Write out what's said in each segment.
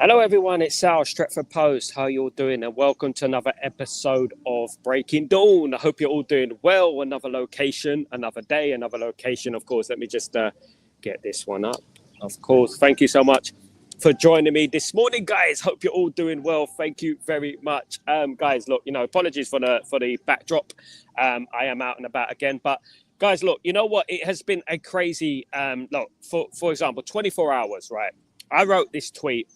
Hello everyone, it's Sal, Stretford Post. How you all doing? And welcome to another episode of Breaking Dawn. I hope you're all doing well. Another location, another day, another location. Of course, let me just get this one up. Of course, thank you so much for joining me this morning, guys. Hope you're all doing well. Thank you very much, guys. Look, apologies for the backdrop. I am out and about again, but guys, look, you know what? It has been a crazy look. For example, 24 hours, right? I wrote this tweet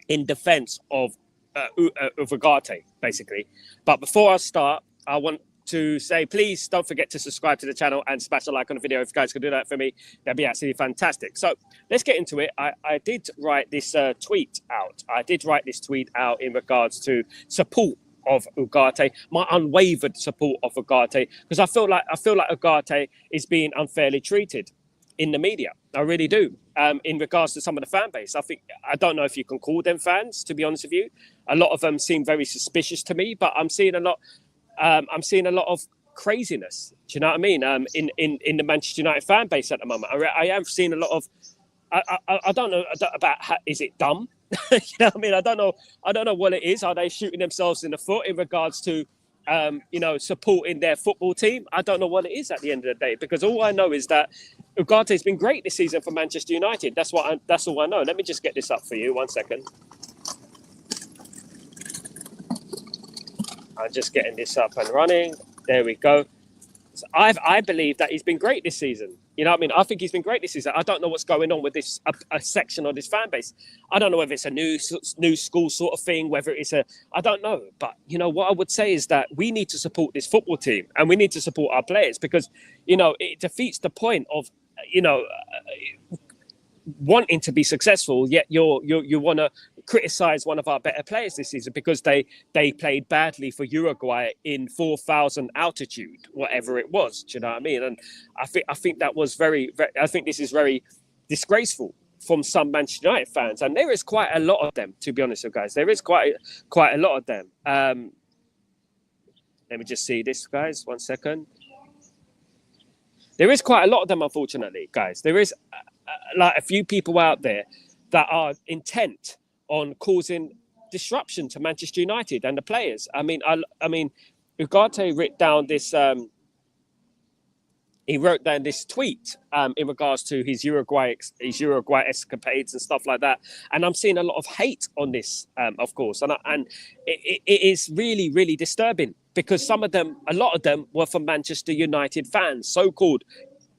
in defense of Ugarte, basically. But before I start, I want to say, please don't forget to subscribe to the channel and smash a like on the video. If you guys could do that for me, that'd be absolutely fantastic. So let's get into it. I did write this tweet out. I did write this tweet out in regards to support of Ugarte, my unwavered support of Ugarte, because I feel like Ugarte is being unfairly treated in the media. I really do. In regards to some of the fan base, I don't know if you can call them fans, to be honest with you. A lot of them seem very suspicious to me, but I'm seeing a lot of craziness. Do you know what I mean? In the Manchester United fan base at the moment, I am seeing a lot of. I don't know about is it dumb? You know what I mean? I don't know what it is. Are they shooting themselves in the foot in regards to supporting their football team? I don't know what it is at the end of the day, because all I know is that Ugarte has been great this season for Manchester United. That's all I know. Let me just get this up for you. 1 second. I'm just getting this up and running. There we go. So I believe that he's been great this season. You know what I mean? I think he's been great this season. I don't know what's going on with this a section of this fan base. I don't know whether it's a new school sort of thing, whether it's I don't know. But, what I would say is that we need to support this football team and we need to support our players, because, it defeats the point of, wanting to be successful, yet you want to criticize one of our better players this season because they played badly for Uruguay in 4,000 altitude, whatever it was. Do you know what I mean? And I think that was very, I think this is very disgraceful from some Manchester United fans, and there is quite a lot of them, to be honest with you guys. There is quite a lot of them. Let me just see this, guys. 1 second. There is quite a lot of them, unfortunately, guys. There is like a few people out there that are intent on causing disruption to Manchester United and the players. I mean, Ugarte wrote down this. He wrote down this tweet in regards to his Uruguay escapades and stuff like that, and I'm seeing a lot of hate on this, of course, and it is really, really disturbing, because a lot of them were from Manchester United fans, so-called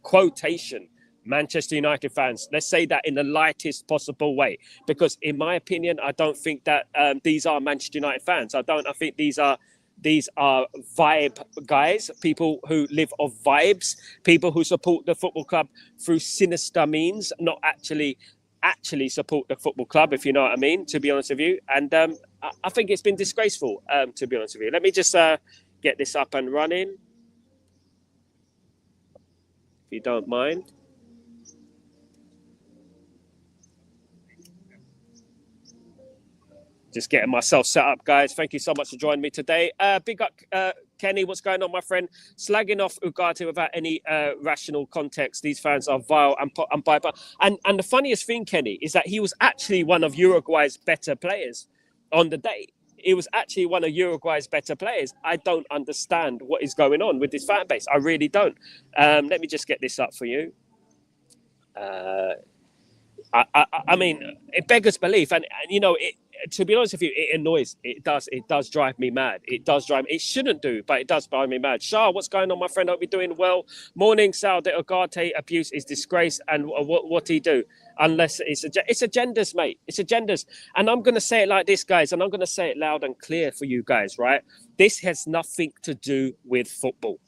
quotation Manchester United fans. Let's say that in the lightest possible way, because in my opinion, I don't think that these are Manchester United fans. I think these are vibe guys, people who live off vibes, people who support the football club through sinister means, not actually support the football club, if you know what I mean, to be honest with you. And I think it's been disgraceful, to be honest with you. Let me just get this up and running, if you don't mind. Just getting myself set up, guys. Thank you so much for joining me today. Big up, Kenny. What's going on, my friend? Slagging off Ugarte without any rational context. These fans are vile and unbiased. And the funniest thing, Kenny, is that he was actually one of Uruguay's better players on the day. He was actually one of Uruguay's better players. I don't understand what is going on with this fan base. I really don't. Let me just get this up for you. I mean, it beggars belief, and to be honest with you, it annoys. It does drive me mad. It does drive me. It shouldn't do, but it does drive me mad. Shah, what's going on, my friend? Hope you're doing well. Morning, Sal. The Ugarte abuse is disgrace, and what he do? Unless it's agendas, mate. It's agendas, and I'm gonna say it like this, guys, and I'm gonna say it loud and clear for you guys, right? This has nothing to do with football.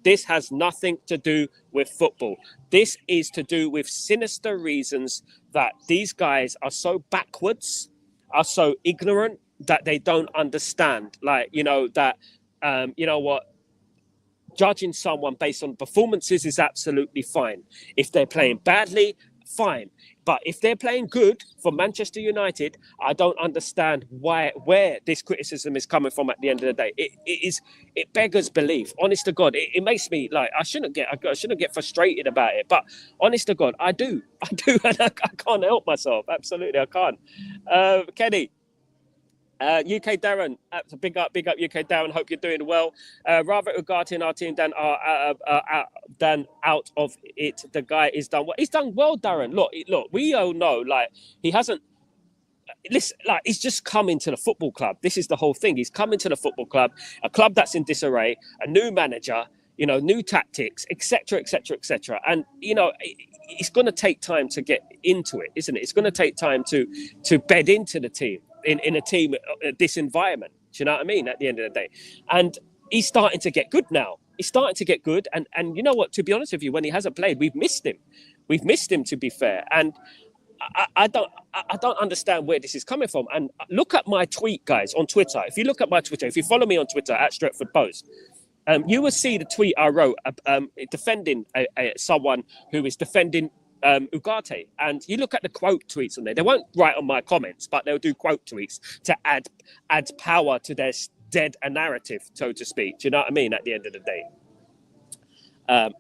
This has nothing to do with football. This is to do with sinister reasons that these guys are so backwards, are so ignorant, that they don't understand. Like, judging someone based on performances is absolutely fine. If they're playing badly, fine. But if they're playing good for Manchester United, I don't understand where this criticism is coming from at the end of the day. It beggars belief. Honest to God, it makes me like I shouldn't get frustrated about it. But honest to God, I do, and I can't help myself. Absolutely, I can't. Kenny. UK Darren, big up UK Darren. Hope you're doing well. Rather Ugarte in our team than out of it. The guy is done well. He's done well, Darren. Look. We all know, like he hasn't. Listen, like he's just come into the football club. This is the whole thing. He's come into the football club, a club that's in disarray, a new manager, new tactics, etc., etc., etc. And it's going to take time to get into it, isn't it? It's going to take time to bed into the team. In a team, this environment, do you know what I mean? At the end of the day, and he's starting to get good now. He's starting to get good, and you know what? To be honest with you, when he hasn't played, we've missed him. We've missed him, to be fair. And I don't understand where this is coming from. And look at my tweet, guys, on Twitter. If you look at my Twitter, if you follow me on Twitter at Stretford Post, you will see the tweet I wrote defending someone who is defending Ugarte, and you look at the quote tweets on there. They won't write on my comments, but they'll do quote tweets to add power to their dead narrative, so to speak. Do you know what I mean? At the end of the day,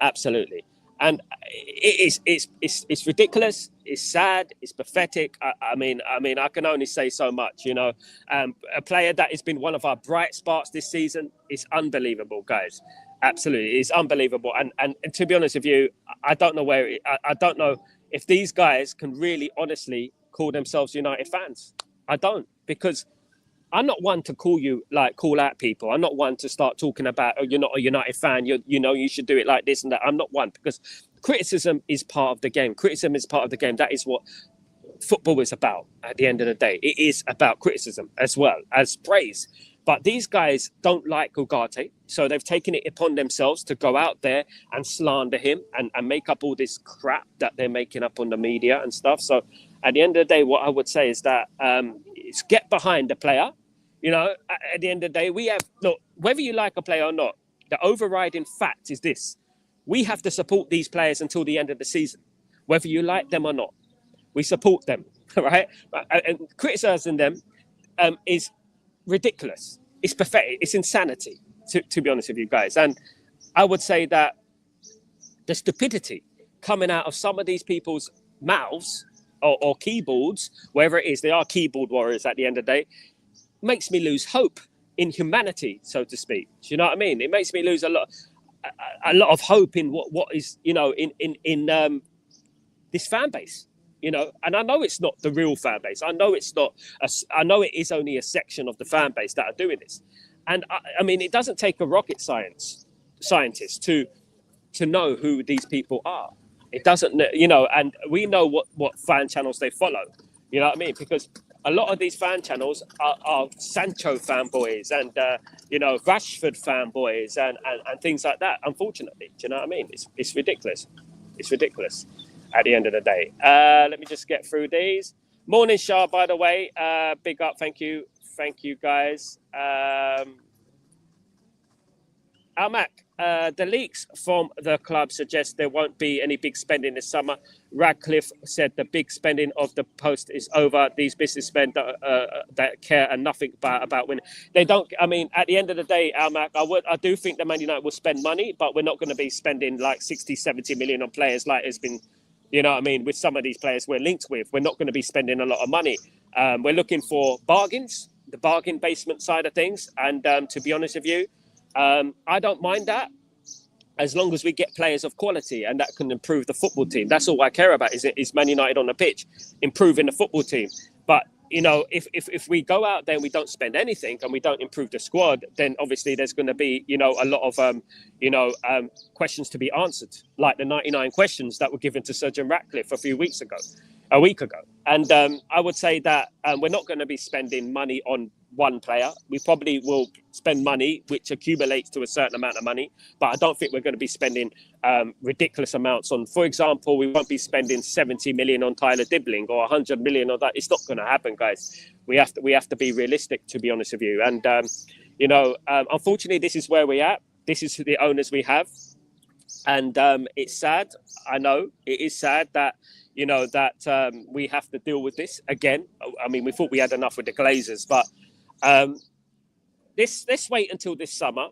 absolutely. And it's ridiculous. It's sad. It's pathetic. I mean, I can only say so much. A player that has been one of our bright sparks this season is unbelievable, guys. Absolutely, it's unbelievable. And to be honest with you, I don't know I don't know if these guys can really honestly call themselves United fans. I don't, because I'm not one to call out people. I'm not one to start talking about, oh, you're not a United fan. You should do it like this and that. I'm not one, because criticism is part of the game. Criticism is part of the game. That is what football is about. At the end of the day, it is about criticism as well as praise. But these guys don't like Ugarte, so they've taken it upon themselves to go out there and slander him and make up all this crap that they're making up on the media and stuff. So at the end of the day, what I would say is that it's get behind the player. At the end of the day, whether you like a player or not, the overriding fact is this: we have to support these players until the end of the season, whether you like them or not. We support them, right? And criticizing them is ridiculous. It's pathetic. It's insanity, to be honest with you guys. And I would say that the stupidity coming out of some of these people's mouths or keyboards, wherever it is, they are keyboard warriors at the end of the day, makes me lose hope in humanity, so to speak. Do you know what I mean? It makes me lose a lot of hope in what is, in this fan base. And I know it's not the real fan base. I know it's not. I know it is only a section of the fan base that are doing this. And I mean, it doesn't take a rocket scientist to know who these people are. It doesn't, and we know what fan channels they follow. You know what I mean? Because a lot of these fan channels are Sancho fanboys and Rashford fanboys and things like that. Unfortunately, do you know what I mean? It's ridiculous. It's ridiculous. At the end of the day, let me just get through these. Morning, Shah, by the way. Big up. Thank you, guys. Almac, the leaks from the club suggest there won't be any big spending this summer. Radcliffe said the big spending of the post is over. These businessmen that care and nothing about winning. They don't. I mean, at the end of the day, Almac, I do think the Man United will spend money, but we're not going to be spending like 60, 70 million on players like it's been. You know what I mean? With some of these players we're linked with, we're not going to be spending a lot of money. We're looking for bargains, the bargain basement side of things. And to be honest with you, I don't mind that as long as we get players of quality and that can improve the football team. That's all I care about is Man United on the pitch, improving the football team. But, if we go out there and we don't spend anything and we don't improve the squad, then obviously there's going to be, a lot of, questions to be answered, like the 99 questions that were given to Sir Ratcliffe a week ago. And I would say that we're not going to be spending money on one player. We probably will spend money which accumulates to a certain amount of money, but I don't think we're going to be spending ridiculous amounts on, for example, we won't be spending 70 million on Tyler Dibbling or 100 million on that. It's not going to happen, guys. We have to be realistic, to be honest with you. And unfortunately, this is where we're at. This is the owners we have. And it's sad. I know it is sad that, we have to deal with this again. I mean, we thought we had enough with the Glazers, but let's wait until this summer.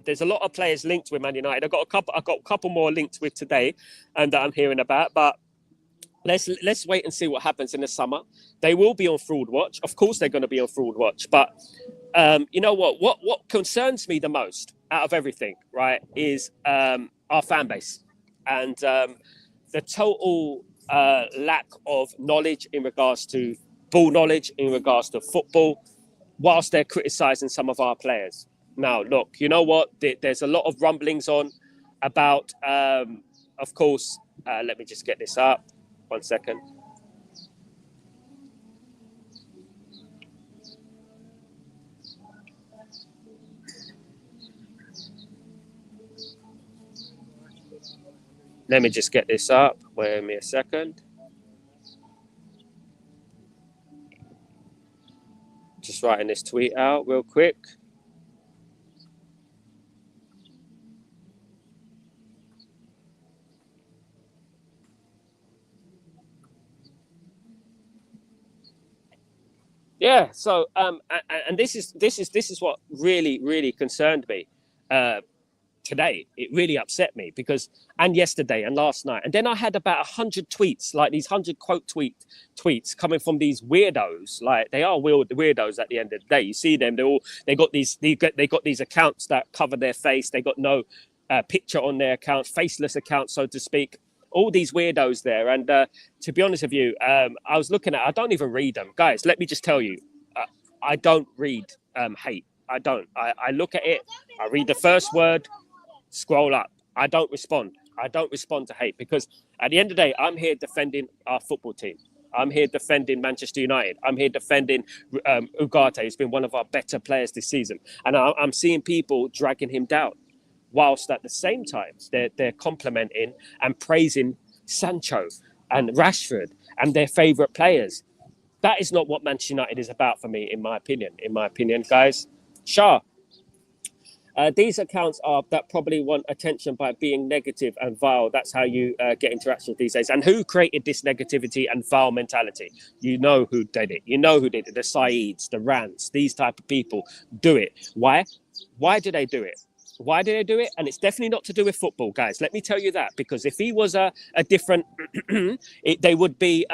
There's a lot of players linked with Man United. I got a couple more linked with today, and that I'm hearing about. But let's wait and see what happens in the summer. They will be on fraud watch. Of course, they're going to be on fraud watch. But you know what? What concerns me the most out of everything, right, is our fan base and the total lack of knowledge in regards to ball knowledge, in regards to football, whilst they're criticising some of our players. Now, look, you know what? There's a lot of rumblings on about, of course, let me just get this up. 1 second. Let me just get this up. Wait me a second. Just writing this tweet out real quick. Yeah. So, and this is what really concerned me. Today it really upset me because, and yesterday and last night, and then I had about 100 tweets, like these 100 quote tweets coming from these weirdos. Like, they are weirdos at the end of the day. You see them, they got these accounts that cover their face. They got no picture on their account, faceless accounts, so to speak. All these weirdos there. And to be honest with you, I was looking at, I don't even read them, guys. Let me just tell you, I don't read hate. I don't. I look at it, I read the first word, scroll up. I don't respond. I don't respond to hate, because at the end of the day, I'm here defending our football team. I'm here defending Manchester United. I'm here defending Ugarte, who's been one of our better players this season. And I'm seeing people dragging him down, whilst at the same time, they're complimenting and praising Sancho and Rashford and their favourite players. That is not what Manchester United is about for me, in my opinion, guys. Shah. These accounts are that probably want attention by being negative and vile. That's how you get interactions these days. And who created this negativity and vile mentality? You know who did it. You know who did it. The Saeeds, the Rants, these type of people do it. Why? Why do they do it? Why do they do it? And it's definitely not to do with football, guys. Let me tell you that. Because if he was a different, they would be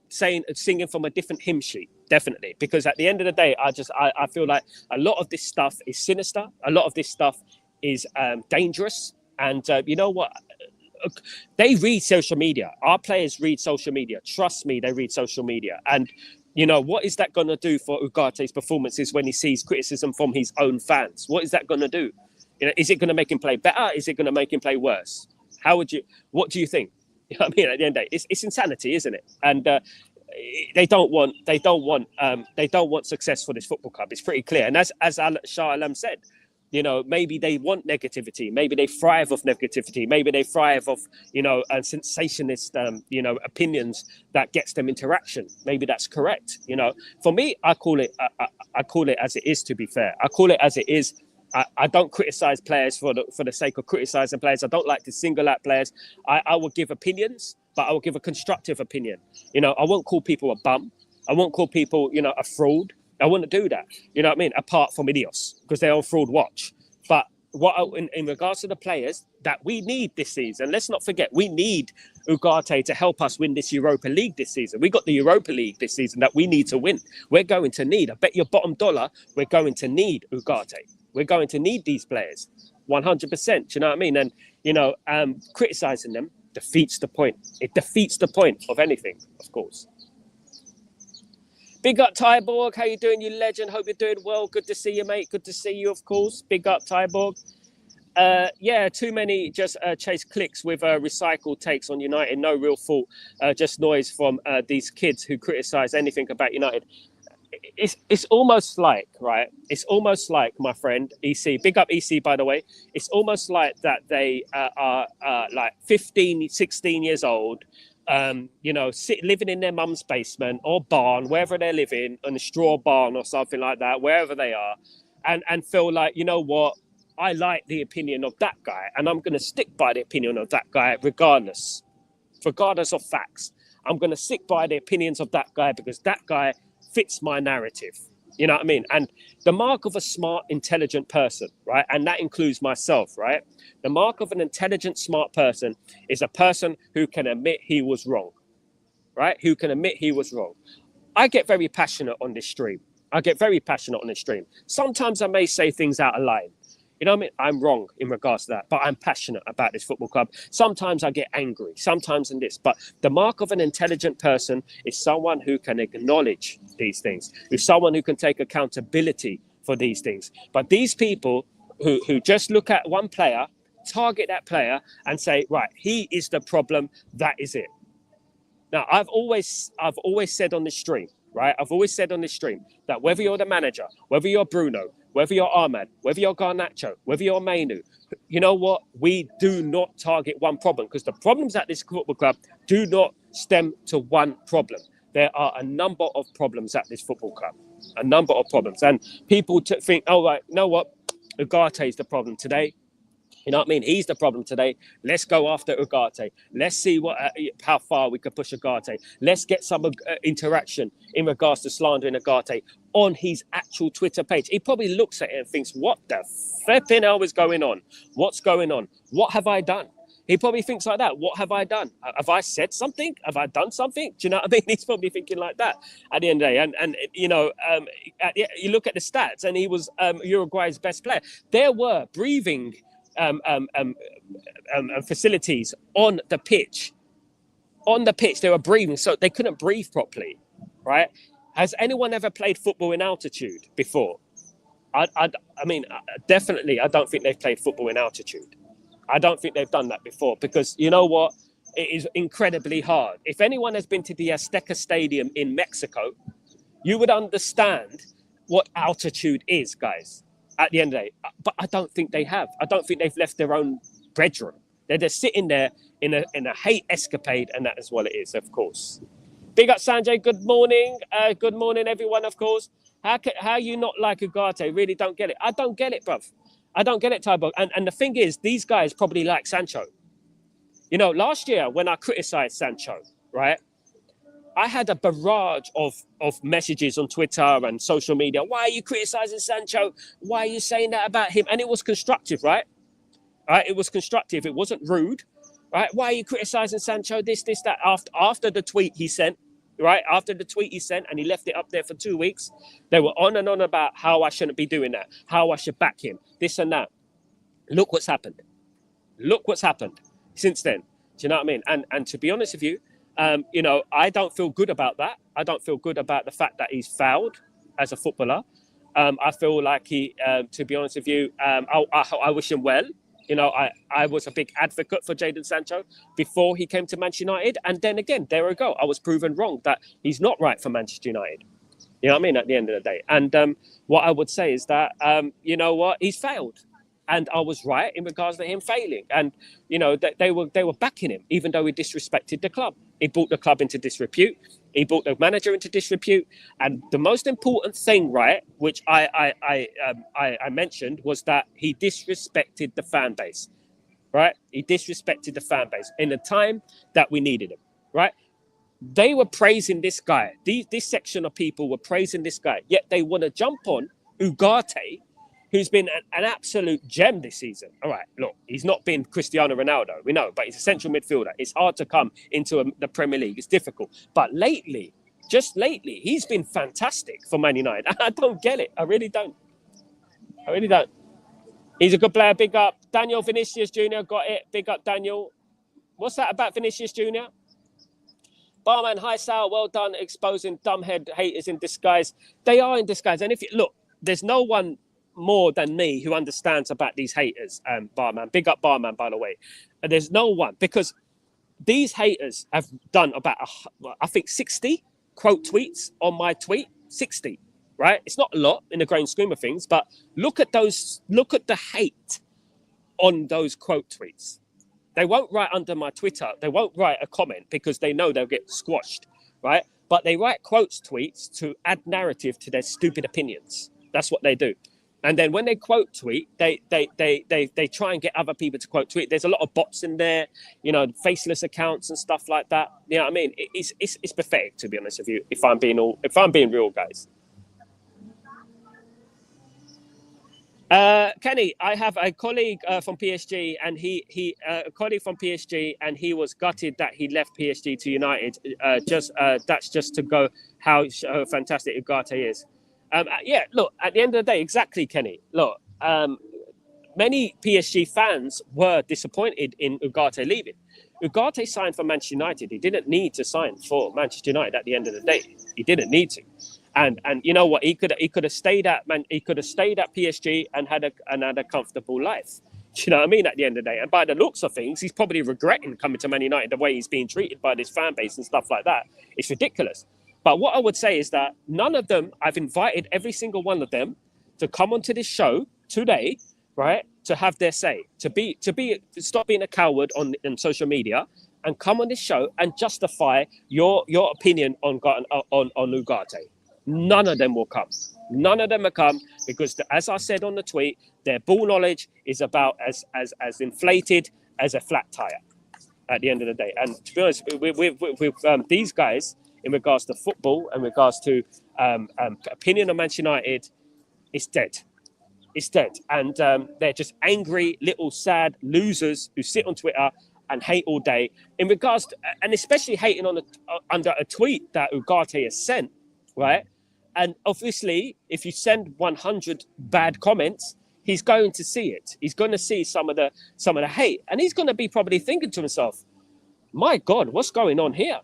singing from a different hymn sheet. Definitely, because at the end of the day, I feel like a lot of this stuff is sinister. A lot of this stuff is dangerous. And you know what? They read social media. Our players read social media. Trust me, they read social media. And you know, what is that going to do for Ugarte's performances when he sees criticism from his own fans? What is that going to do? You know, is it going to make him play better? Is it going to make him play worse? What do you think? You know what I mean? At the end of the day, it's insanity, isn't it? And they don't want success for this football club. It's pretty clear. And as Shah Alam said, you know, maybe they want negativity. Maybe they thrive off negativity. Maybe they thrive off, sensationalist, opinions that gets them interaction. Maybe that's correct. You know, for me, I call it as it is. To be fair, I call it as it is. I don't criticize players for the sake of criticizing players. I don't like to single out players. I will give opinions, but I will give a constructive opinion. You know, I won't call people a bum. I won't call people, a fraud. I wouldn't do that. You know what I mean? Apart from idiots, because they're on fraud watch. But in regards to the players that we need this season, let's not forget, we need Ugarte to help us win this Europa League this season. We got the Europa League this season that we need to win. We're going to need, I bet your bottom dollar, we're going to need Ugarte. We're going to need these players, 100%. You know what I mean? And, criticizing them defeats the point. It defeats the point of anything, of course. Big up, Tyborg. How you doing, you legend? Hope you're doing well. Good to see you, mate. Good to see you, of course. Big up, Tyborg. Too many just chase clicks with recycled takes on United. No real fault, just noise from these kids who criticize anything about United. It's almost like, right? It's almost like, my friend, EC. Big up, EC, by the way. It's almost like that they are like 15, 16 years old, living in their mum's basement or barn, wherever they're living, in a straw barn or something like that, wherever they are, and feel like, you know what? I like the opinion of that guy, and I'm going to stick by the opinion of that guy regardless of facts. I'm going to stick by the opinions of that guy because that guy fits my narrative. You know what I mean? And the mark of a smart, intelligent person, right? And that includes myself, right? The mark of an intelligent, smart person is a person who can admit he was wrong, right? Who can admit he was wrong. I get very passionate on this stream. Sometimes I may say things out of line. You know what I mean? I'm wrong in regards to that, but I'm passionate about this football club. Sometimes I get angry, sometimes in this. But the mark of an intelligent person is someone who can acknowledge these things, who's someone who can take accountability for these things. But these people who just look at one player, target that player and say, right, he is the problem, that is it. Now, I've always said on this stream, right? I've always said on this stream that whether you're the manager, whether you're Bruno, whether you're Ahmad, whether you're Garnacho, whether you're Mainoo, you know what? We do not target one problem because the problems at this football club do not stem to one problem. There are a number of problems at this football club, a number of problems. And people think, oh, right, you know what? Ugarte is the problem today. You know what I mean? He's the problem today. Let's go after Ugarte. Let's see how far we can push Ugarte. Let's get some interaction in regards to slandering Ugarte on his actual Twitter page. He probably looks at it and thinks, what the flipping hell is going on? What's going on? What have I done? He probably thinks like that. What have I done? Have I said something? Have I done something? Do you know what I mean? He's probably thinking like that at the end of the day. And you know, you look at the stats and he was Uruguay's best player. There were breathing facilities on the pitch. On the pitch, they were breathing, so they couldn't breathe properly, right? Has anyone ever played football in altitude before? I mean, definitely, I don't think they've played football in altitude. I don't think they've done that before because you know what? It is incredibly hard. If anyone has been to the Azteca Stadium in Mexico, you would understand what altitude is, guys. At the end of the day, but I don't think they have. I don't think they've left their own bedroom. They're just sitting there in a hate escapade, and that is what it is, of course. Big up, Sanjay. Good morning. Good morning, everyone, of course. How you not like Ugarte? Really don't get it. I don't get it, bruv. I don't get it, Tybo. And the thing is, these guys probably like Sancho. You know, last year when I criticised Sancho, right? I had a barrage of messages on Twitter and social media. Why are you criticizing Sancho? Why are you saying that about him? And it was constructive, right? It was constructive. It wasn't rude, right? Why are you criticizing Sancho? This, that. After the tweet he sent, right? After the tweet he sent, and he left it up there for 2 weeks, they were on and on about how I shouldn't be doing that, how I should back him, this and that. Look what's happened. Look what's happened since then. Do you know what I mean? And to be honest with you, you know, I don't feel good about that. I don't feel good about the fact that he's fouled as a footballer. I feel like he, to be honest with you, I wish him well. You know, I was a big advocate for Jadon Sancho before he came to Manchester United. And then again, there we go. I was proven wrong that he's not right for Manchester United. You know what I mean? At the end of the day. And what I would say is that, you know what? He's failed. And I was right in regards to him failing. And, you know, they were backing him, even though he disrespected the club. He brought the club into disrepute. He brought the manager into disrepute. And the most important thing, right, which I mentioned, was that he disrespected the fan base, right? He disrespected the fan base in the time that we needed him, right? They were praising this guy. This section of people were praising this guy. Yet they want to jump on Ugarte, who's been an absolute gem this season. All right, look, he's not been Cristiano Ronaldo, we know, but he's a central midfielder. It's hard to come into the Premier League. It's difficult. But lately, just lately, he's been fantastic for Man United. I don't get it. I really don't. I really don't. He's a good player. Big up. Daniel Vinicius Jr. got it. Big up, Daniel. What's that about Vinicius Jr.? Barman, hi, Sal. Well done exposing dumbhead haters in disguise. They are in disguise. And if you look, there's no one more than me who understands about these haters, Barman. Big up Barman, by the way. And there's no one, because these haters have done about, I think, 60 quote tweets on my tweet. 60, right? It's not a lot in the grand scheme of things, but look at those, look at the hate on those quote tweets. They won't write under my Twitter. They won't write a comment because they know they'll get squashed, right? But they write quotes tweets to add narrative to their stupid opinions. That's what they do. And then when they quote tweet, they try and get other people to quote tweet. There's a lot of bots in there, faceless accounts and stuff like that. You know what I mean? It's pathetic, to be honest with you. If I'm being real, guys. Kenny, I have a colleague from PSG, and a colleague from PSG, and he was gutted that he left PSG to United. That's just to go how fantastic Ugarte is. Yeah, look, at the end of the day, exactly, Kenny. Look, many PSG fans were disappointed in Ugarte leaving. Ugarte signed for Manchester United. He didn't need to sign for Manchester United at the end of the day. He didn't need to. And you know what? He could have stayed at PSG and had a comfortable life. Do you know what I mean? At the end of the day, and by the looks of things, he's probably regretting coming to Man United the way he's being treated by this fan base and stuff like that. It's ridiculous. But what I would say is that none of them, I've invited every single one of them to come onto this show today, right? To have their say, to stop being a coward on social media and come on this show and justify your opinion on Ugarte. None of them will come. None of them will come because, as I said on the tweet, their ball knowledge is about as inflated as a flat tire at the end of the day. And to be honest, with these guys, in regards to football, in regards to opinion on Manchester United, it's dead. It's dead. And they're just angry, little sad losers who sit on Twitter and hate all day. In regards to, and especially hating under a tweet that Ugarte has sent, right? And obviously, if you send 100 bad comments, he's going to see it. He's going to see some of the hate, and he's going to be probably thinking to himself, "My God, what's going on here?"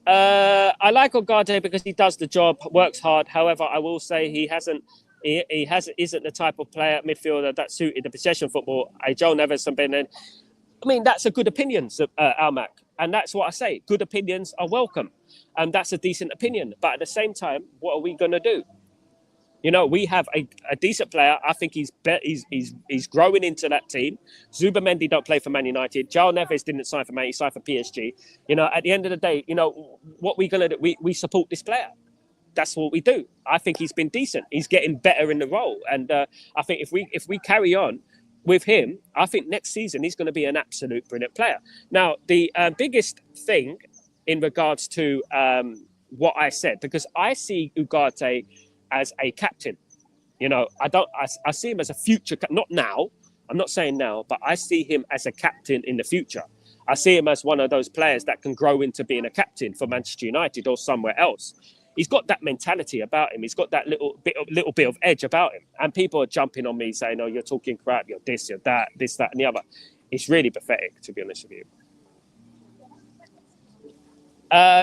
I like Ugarte because he does the job, works hard. However, I will say he isn't the type of player midfielder that suited the possession football. Joe Neves and Ben. I mean, that's a good opinion, Almac. And that's what I say. Good opinions are welcome. And that's a decent opinion. But at the same time, what are we going to do? We have a decent player. I think he's growing into that team. Zubamendi don't play for Man United. João Neves didn't sign for Man United. He signed for PSG. At the end of the day, what we're going to do, we support this player. That's what we do. I think he's been decent. He's getting better in the role. And I think if we carry on with him, I think next season he's going to be an absolute brilliant player. Now, the biggest thing in regards to what I said, because I see Ugarte as a captain, I see him as a future, not now, I'm not saying now, but I see him as a captain in the future. I see him as one of those players that can grow into being a captain for Manchester United or somewhere else. He's got that mentality about him. He's got that little bit of edge about him. And people are jumping on me saying, "Oh, you're talking crap. You're this, you're that, this, that, and the other." It's really pathetic, to be honest with you.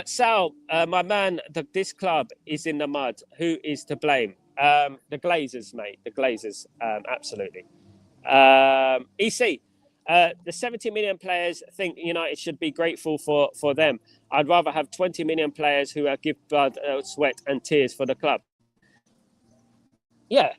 Sal, my man, this club is in the mud. Who is to blame? The Glazers, mate. The Glazers, absolutely. EC, the 70 million players think United should be grateful for them. I'd rather have 20 million players who give blood, sweat and tears for the club. Yeah.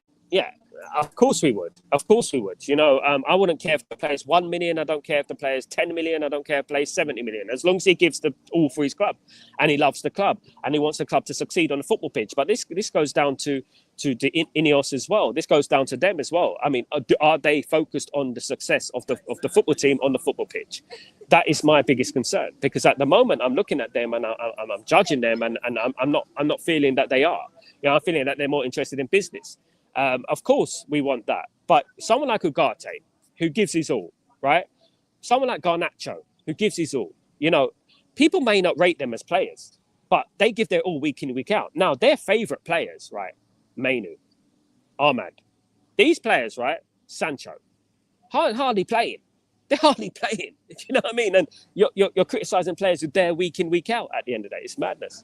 Of course we would. I wouldn't care if the player's 1 million. I don't care if the player's 10 million. I don't care if the player's 70 million. As long as he gives all for his club and he loves the club and he wants the club to succeed on the football pitch. But this goes down to the Ineos as well. This goes down to them as well. I mean, are they focused on the success of the football team on the football pitch? That is my biggest concern, because at the moment I'm looking at them and I'm judging them and I'm not feeling that they are. I'm feeling that they're more interested in business. Of course, we want that. But someone like Ugarte, who gives his all, right? Someone like Garnacho, who gives his all. People may not rate them as players, but they give their all week in, week out. Now, their favourite players, right? Mainoo, Ahmad. These players, right? Sancho. Hardly playing. They're hardly playing. Do you know what I mean? And you're criticising players who are there week in, week out at the end of the day. It's madness.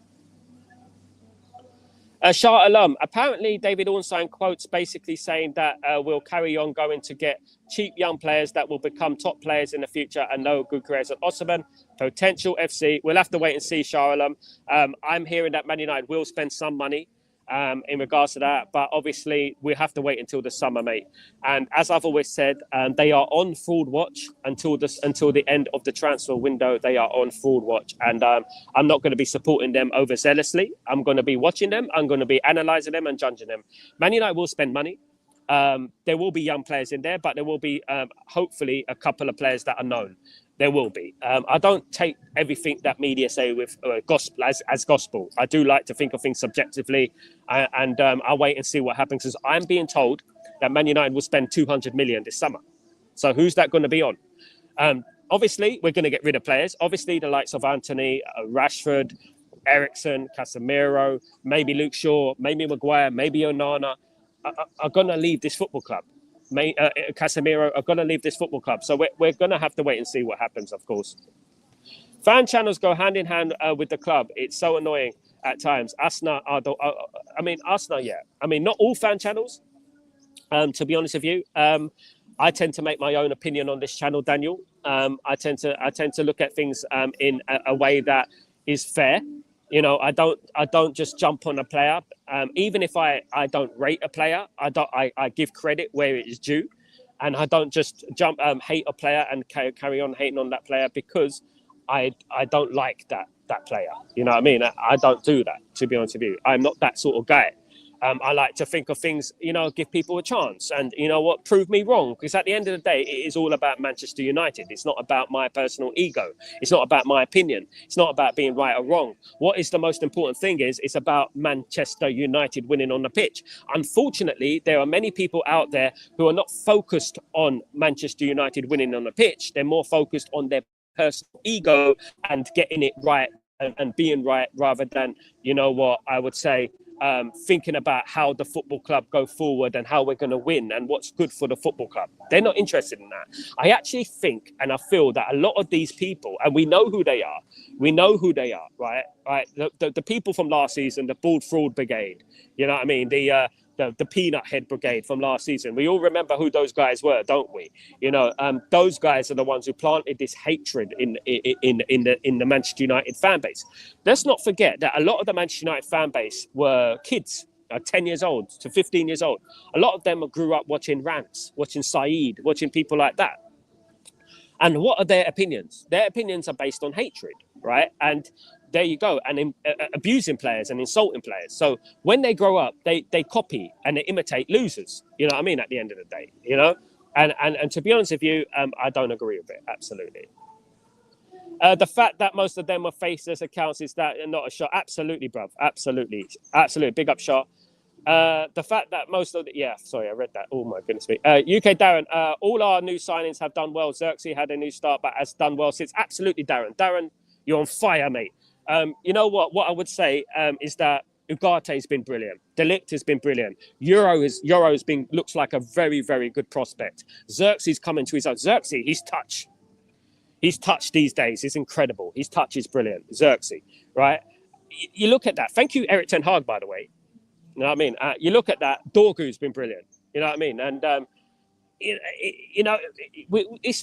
Shah Alam, apparently David Ornstein quotes basically saying that we'll carry on going to get cheap young players that will become top players in the future and no good careers at Ottoman. Potential FC. We'll have to wait and see, Shah Alam. I'm hearing that Man United will spend some money. in regards to that. But obviously, we have to wait until the summer, mate. And as I've always said, they are on fraud watch until the end of the transfer window. They are on fraud watch, and I'm not going to be supporting them overzealously. I'm going to be watching them. I'm going to be analysing them and judging them. Man United will spend money. There will be young players in there, but there will be hopefully a couple of players that are known. There will be. I don't take everything that media say with gospel as gospel. I do like to think of things subjectively, and I'll wait and see what happens. Because I'm being told that Man United will spend 200 million this summer. So who's that going to be on? Obviously, we're going to get rid of players. Obviously, the likes of Anthony, Rashford, Eriksen, Casemiro, maybe Luke Shaw, maybe Maguire, maybe Onana are going to leave this football club. Casemiro are going to leave this football club. So we're going to have to wait and see what happens, of course. Fan channels go hand in hand with the club. It's so annoying at times. Arsenal, yeah. I mean, not all fan channels, to be honest with you. I tend to make my own opinion on this channel, Daniel. I tend to look at things in a way that is fair. You know, I don't just jump on a player. Even if I don't rate a player, I give credit where it is due, and I don't just hate a player and carry on hating on that player because I don't like that player. You know what I mean? I don't do that, to be honest with you. I'm not that sort of guy. I like to think of things, you know, give people a chance, and you know what, prove me wrong. Because at the end of the day, it is all about Manchester United. It's not about my personal ego. It's not about my opinion. It's not about being right or wrong. What is the most important thing is it's about Manchester United winning on the pitch. Unfortunately, there are many people out there who are not focused on Manchester United winning on the pitch. They're more focused on their personal ego and getting it right and being right, rather than, you know what, I would say, thinking about how the football club go forward and how we're going to win and what's good for the football club. They're not interested in that. I actually think and I feel that a lot of these people, and we know who they are, right? The people from last season, the Bald Fraud Brigade, you know what I mean? The Peanut Head Brigade from last season. We all remember who those guys were, don't we? You know, those guys are the ones who planted this hatred in the Manchester United fan base. Let's not forget that a lot of the Manchester United fan base were kids, 10 years old to 15 years old. A lot of them grew up watching Rants, watching Saeed, watching people like that. And what are their opinions? Their opinions are based on hatred, right? And there you go, and abusing players and insulting players. So when they grow up, they copy and they imitate losers. You know what I mean? At the end of the day, you know. And to be honest with you, I don't agree with it. Absolutely. The fact that most of them are faceless accounts is that not a shot. Absolutely, bruv. Absolutely. Big up shot. The fact that most of sorry, I read that. Oh my goodness me. UK Darren, all our new signings have done well. Xerxes had a new start, but has done well since. Absolutely, Darren. Darren, you're on fire, mate. You know what? What I would say is that Ugarte has been brilliant. De Ligt has been brilliant. Euro's been looks like a very, very good prospect. Xerxes coming to his own. Xerxes, his touch these days is incredible. His touch is brilliant. Xerxes, right? You look at that. Thank you, Eric Ten Hag, by the way. You know what I mean? You look at that. Dorgu's been brilliant. You know what I mean? And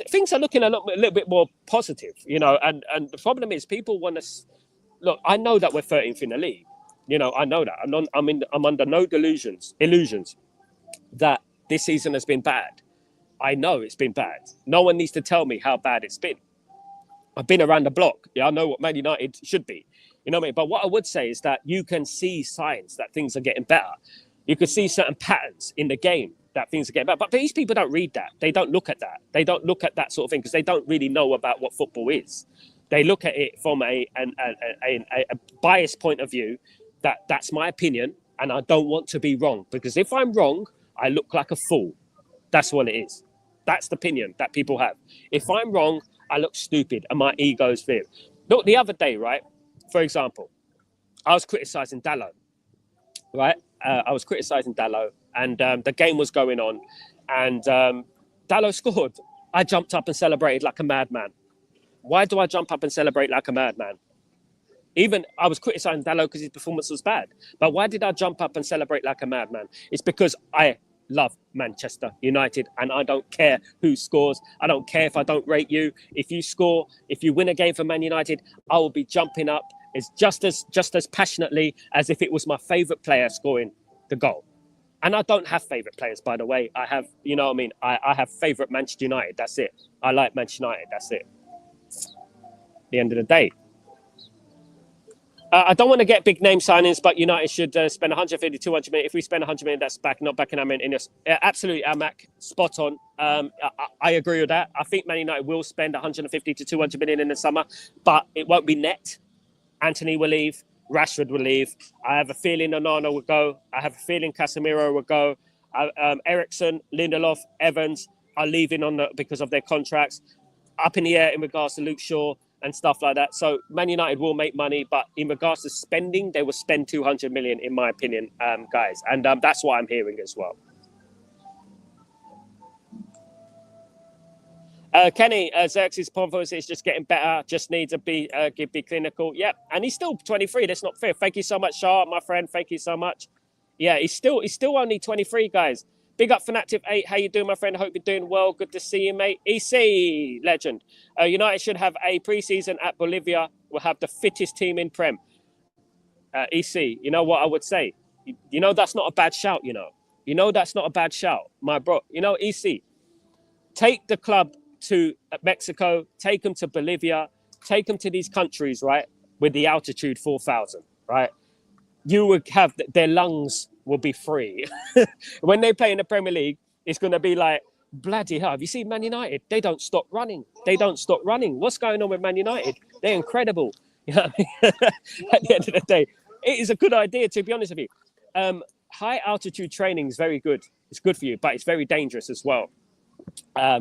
things are looking a little bit more positive. You know, and the problem is people want to. Look, I know that we're 13th in the league. You know, I know that. I'm under no illusions that this season has been bad. I know it's been bad. No one needs to tell me how bad it's been. I've been around the block. Yeah, I know what Man United should be. You know what I mean? But what I would say is that you can see signs that things are getting better. You can see certain patterns in the game that things are getting better. But these people don't read that. They don't look at that. They don't look at that sort of thing because they don't really know about what football is. They look at it from a biased point of view. That's my opinion, and I don't want to be wrong, because if I'm wrong, I look like a fool. That's what it is. That's the opinion that people have. If I'm wrong, I look stupid, and my ego's feared. Look, the other day, right? For example, I was criticising Dalot, right? I was criticising Dalot, and the game was going on, and Dalot scored. I jumped up and celebrated like a madman. Why do I jump up and celebrate like a madman? Even I was criticising Dalot because his performance was bad. But why did I jump up and celebrate like a madman? It's because I love Manchester United and I don't care who scores. I don't care if I don't rate you. If you score, if you win a game for Man United, I will be jumping up It's just as passionately as if it was my favorite player scoring the goal. And I don't have favorite players, by the way. I have, you know what I mean? I have favorite Manchester United. That's it. I like Manchester United. That's it. At the end of the day. I don't want to get big name signings, but United should spend 150, 200 million. If we spend 100 million, that's not backing our men in this. Absolutely, Amac, spot on. I agree with that. I think Man United will spend 150 to 200 million in the summer, but it won't be net. Anthony will leave. Rashford will leave. I have a feeling Onana will go. I have a feeling Casemiro will go. Ericsson, Lindelof, Evans are leaving because of their contracts. Up in the air in regards to Luke Shaw and stuff like that. So Man United will make money, but in regards to spending, they will spend 200 million, in my opinion, guys. And that's what I'm hearing as well. Kenny, Xerxes' performance is just getting better. Just needs to be clinical. Yep, and he's still 23. That's not fair. Thank you so much, Shah, my friend. Thank you so much. Yeah, he's still only 23, guys. Big up Fanatic 8. How you doing, my friend? Hope you're doing well. Good to see you, mate. EC, legend. United should have a pre-season at Bolivia. We'll have the fittest team in Prem. EC, you know what I would say? You know that's not a bad shout, you know. You know that's not a bad shout, my bro. You know, EC, take the club to Mexico, take them to Bolivia, take them to these countries, right, with the altitude 4,000, right? You would have, their lungs will be free. When they play in the Premier League, it's going to be like, bloody hell, have you seen Man United? They don't stop running. They don't stop running. What's going on with Man United? They're incredible. You know what I mean? At the end of the day, it is a good idea, to be honest with you. High altitude training is very good. It's good for you, but it's very dangerous as well.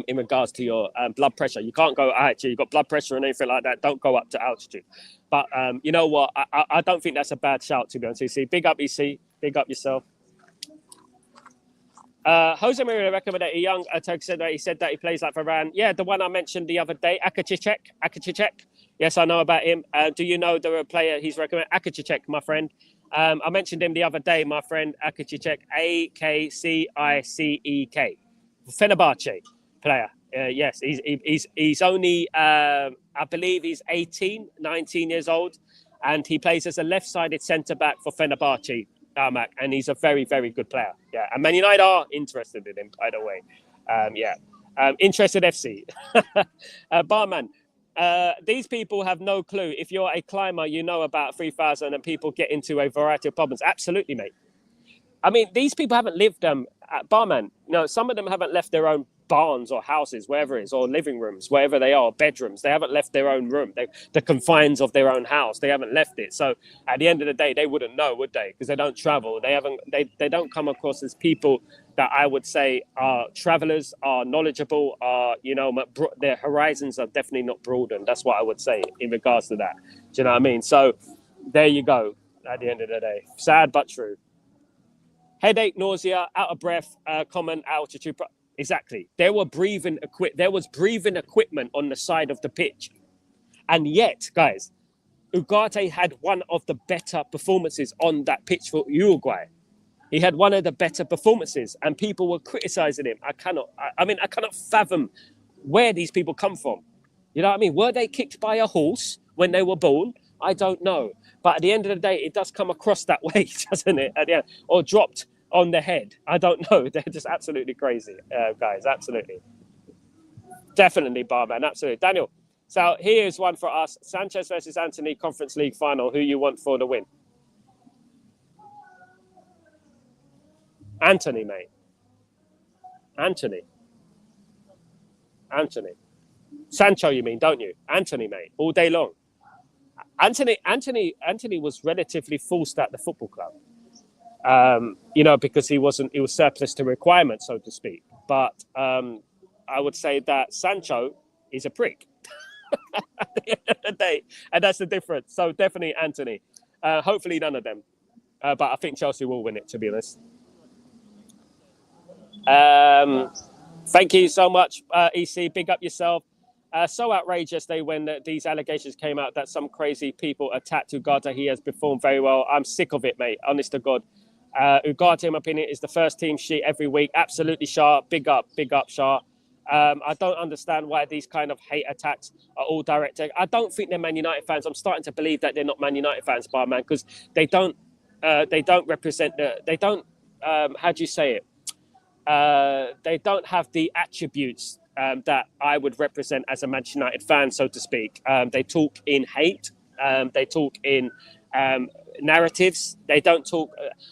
In regards to your blood pressure, you can't go, actually, you've got blood pressure and anything like that, don't go up to altitude. But you know what, I don't think that's a bad shout, to be honest. EC, big up EC, big up yourself. Jose Maria recommended a young Turk said that he plays like Varane. Yeah, the one I mentioned the other day, Akacicek. Yes, I know about him. Do you know the player he's recommended? Akacicek, my friend. I mentioned him the other day, my friend Akacicek, Akcicek. Fenerbahce player. Yes, he's only, I believe he's 18, 19 years old, and he plays as a left-sided centre-back for Fenerbahce, and he's a very, very good player. Yeah, and Man United are interested in him, by the way. Interested FC. Barman, these people have no clue. If you're a climber, you know about 3,000 and people get into a variety of problems. Absolutely, mate. I mean, these people haven't lived, barman, you know, some of them haven't left their own barns or houses, wherever it is, or living rooms, wherever they are, bedrooms. They haven't left their own room, the confines of their own house. They haven't left it. So at the end of the day, they wouldn't know, would they? Because they don't travel. They don't come across as people that I would say are travelers, are knowledgeable, are, you know, their horizons are definitely not broadened. That's what I would say in regards to that. Do you know what I mean? So there you go. At the end of the day, sad but true. Headache, nausea, out of breath, common altitude. Exactly. There was breathing equipment on the side of the pitch. And yet, guys, Ugarte had one of the better performances on that pitch for Uruguay. He had one of the better performances, and people were criticizing him. I cannot fathom where these people come from. You know what I mean? Were they kicked by a horse when they were born? I don't know. But at the end of the day, it does come across that way, doesn't it? At the end, or dropped on the head. I don't know. They're just absolutely crazy, guys. Absolutely. Definitely, barman. Absolutely. Daniel, so here's one for us. Sanchez versus Anthony, Conference League final. Who you want for the win? Anthony, mate. Anthony. Sancho, you mean, don't you? Anthony, mate. All day long. Anthony was relatively forced at the football club, you know, because he was surplus to requirements, so to speak. But I would say that Sancho is a prick at the end of the day, and that's the difference. So definitely Anthony. Hopefully none of them, but I think Chelsea will win it, to be honest. Thank you so much, EC. Big up yourself. So outrageous when these allegations came out that some crazy people attacked Ugarte. He has performed very well. I'm sick of it, mate. Honest to God. Ugarte, in my opinion, is the first team sheet every week. Absolutely, Shah. Big up, Shah. I don't understand why these kind of hate attacks are all directed. I don't think they're Man United fans. I'm starting to believe that they're not Man United fans, bar man, because they don't represent they don't how do you say it? They don't have the attributes that I would represent as a Manchester United fan, so to speak. They talk in hate. They talk in narratives. They don't talk.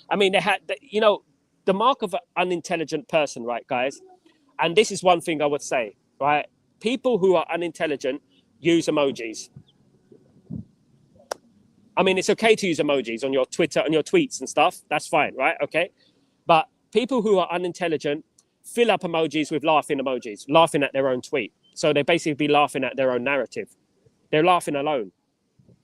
I mean, the mark of an unintelligent person, right, guys? And this is one thing I would say, right? People who are unintelligent use emojis. I mean, it's okay to use emojis on your Twitter, on your tweets and stuff. That's fine, right? Okay. But people who are unintelligent fill up emojis with laughing emojis, laughing at their own tweet. So they basically be laughing at their own narrative. They're laughing alone.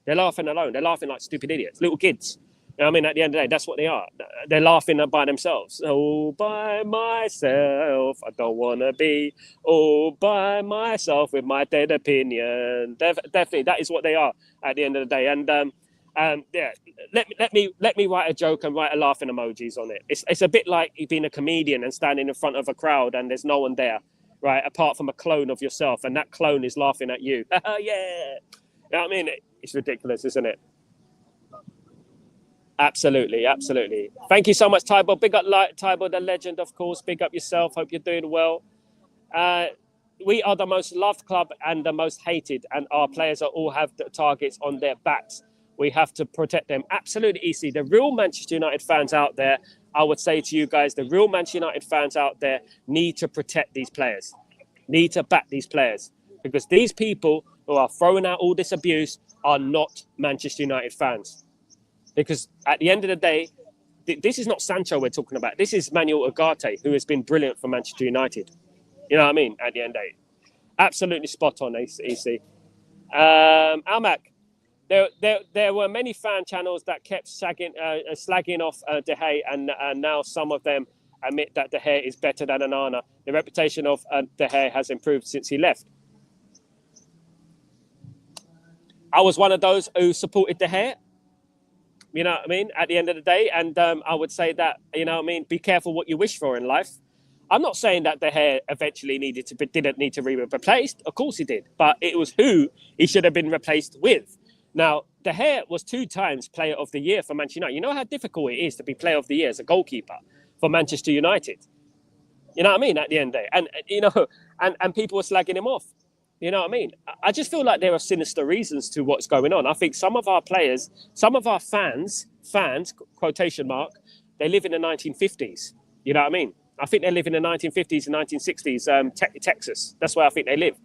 They're laughing alone. They're laughing like stupid idiots, little kids. You know what I mean? At the end of the day, that's what they are. They're laughing by themselves. All by myself. I don't want to be all by myself with my dead opinion. Definitely, that is what they are at the end of the day. And yeah, let me write a joke and write a laughing emojis on it. It's a bit like you being a comedian and standing in front of a crowd and there's no one there, right? Apart from a clone of yourself, and that clone is laughing at you. Yeah. You know what I mean? It's ridiculous, isn't it? Absolutely, absolutely. Thank you so much, Tybo. Big up, Tybo, the legend, of course. Big up yourself. Hope you're doing well. We are the most loved club and the most hated, and our players all have the targets on their backs. We have to protect them. Absolutely, EC. The real Manchester United fans out there, I would say to you guys, the real Manchester United fans out there need to protect these players, need to back these players, because these people who are throwing out all this abuse are not Manchester United fans. Because at the end of the day, this is not Sancho we're talking about. This is Manuel Ugarte, who has been brilliant for Manchester United. You know what I mean? At the end of the day. Absolutely spot on, EC. Almac, there were many fan channels that kept slagging off De Gea, and now some of them admit that De Gea is better than Onana. The reputation of De Gea has improved since he left. I was one of those who supported De Gea. You know what I mean? At the end of the day. And I would say that, you know what I mean? Be careful what you wish for in life. I'm not saying that De Gea eventually didn't need to be replaced. Of course he did. But it was who he should have been replaced with. Now, De Gea was 2 times Player of the Year for Manchester United. You know how difficult it is to be Player of the Year as a goalkeeper for Manchester United? You know what I mean? At the end of the day. And, you know, and people were slagging him off. You know what I mean? I just feel like there are sinister reasons to what's going on. I think some of our players, some of our fans, quotation mark, they live in the 1950s. You know what I mean? I think they live in the 1950s and 1960s, Texas. That's where I think they live,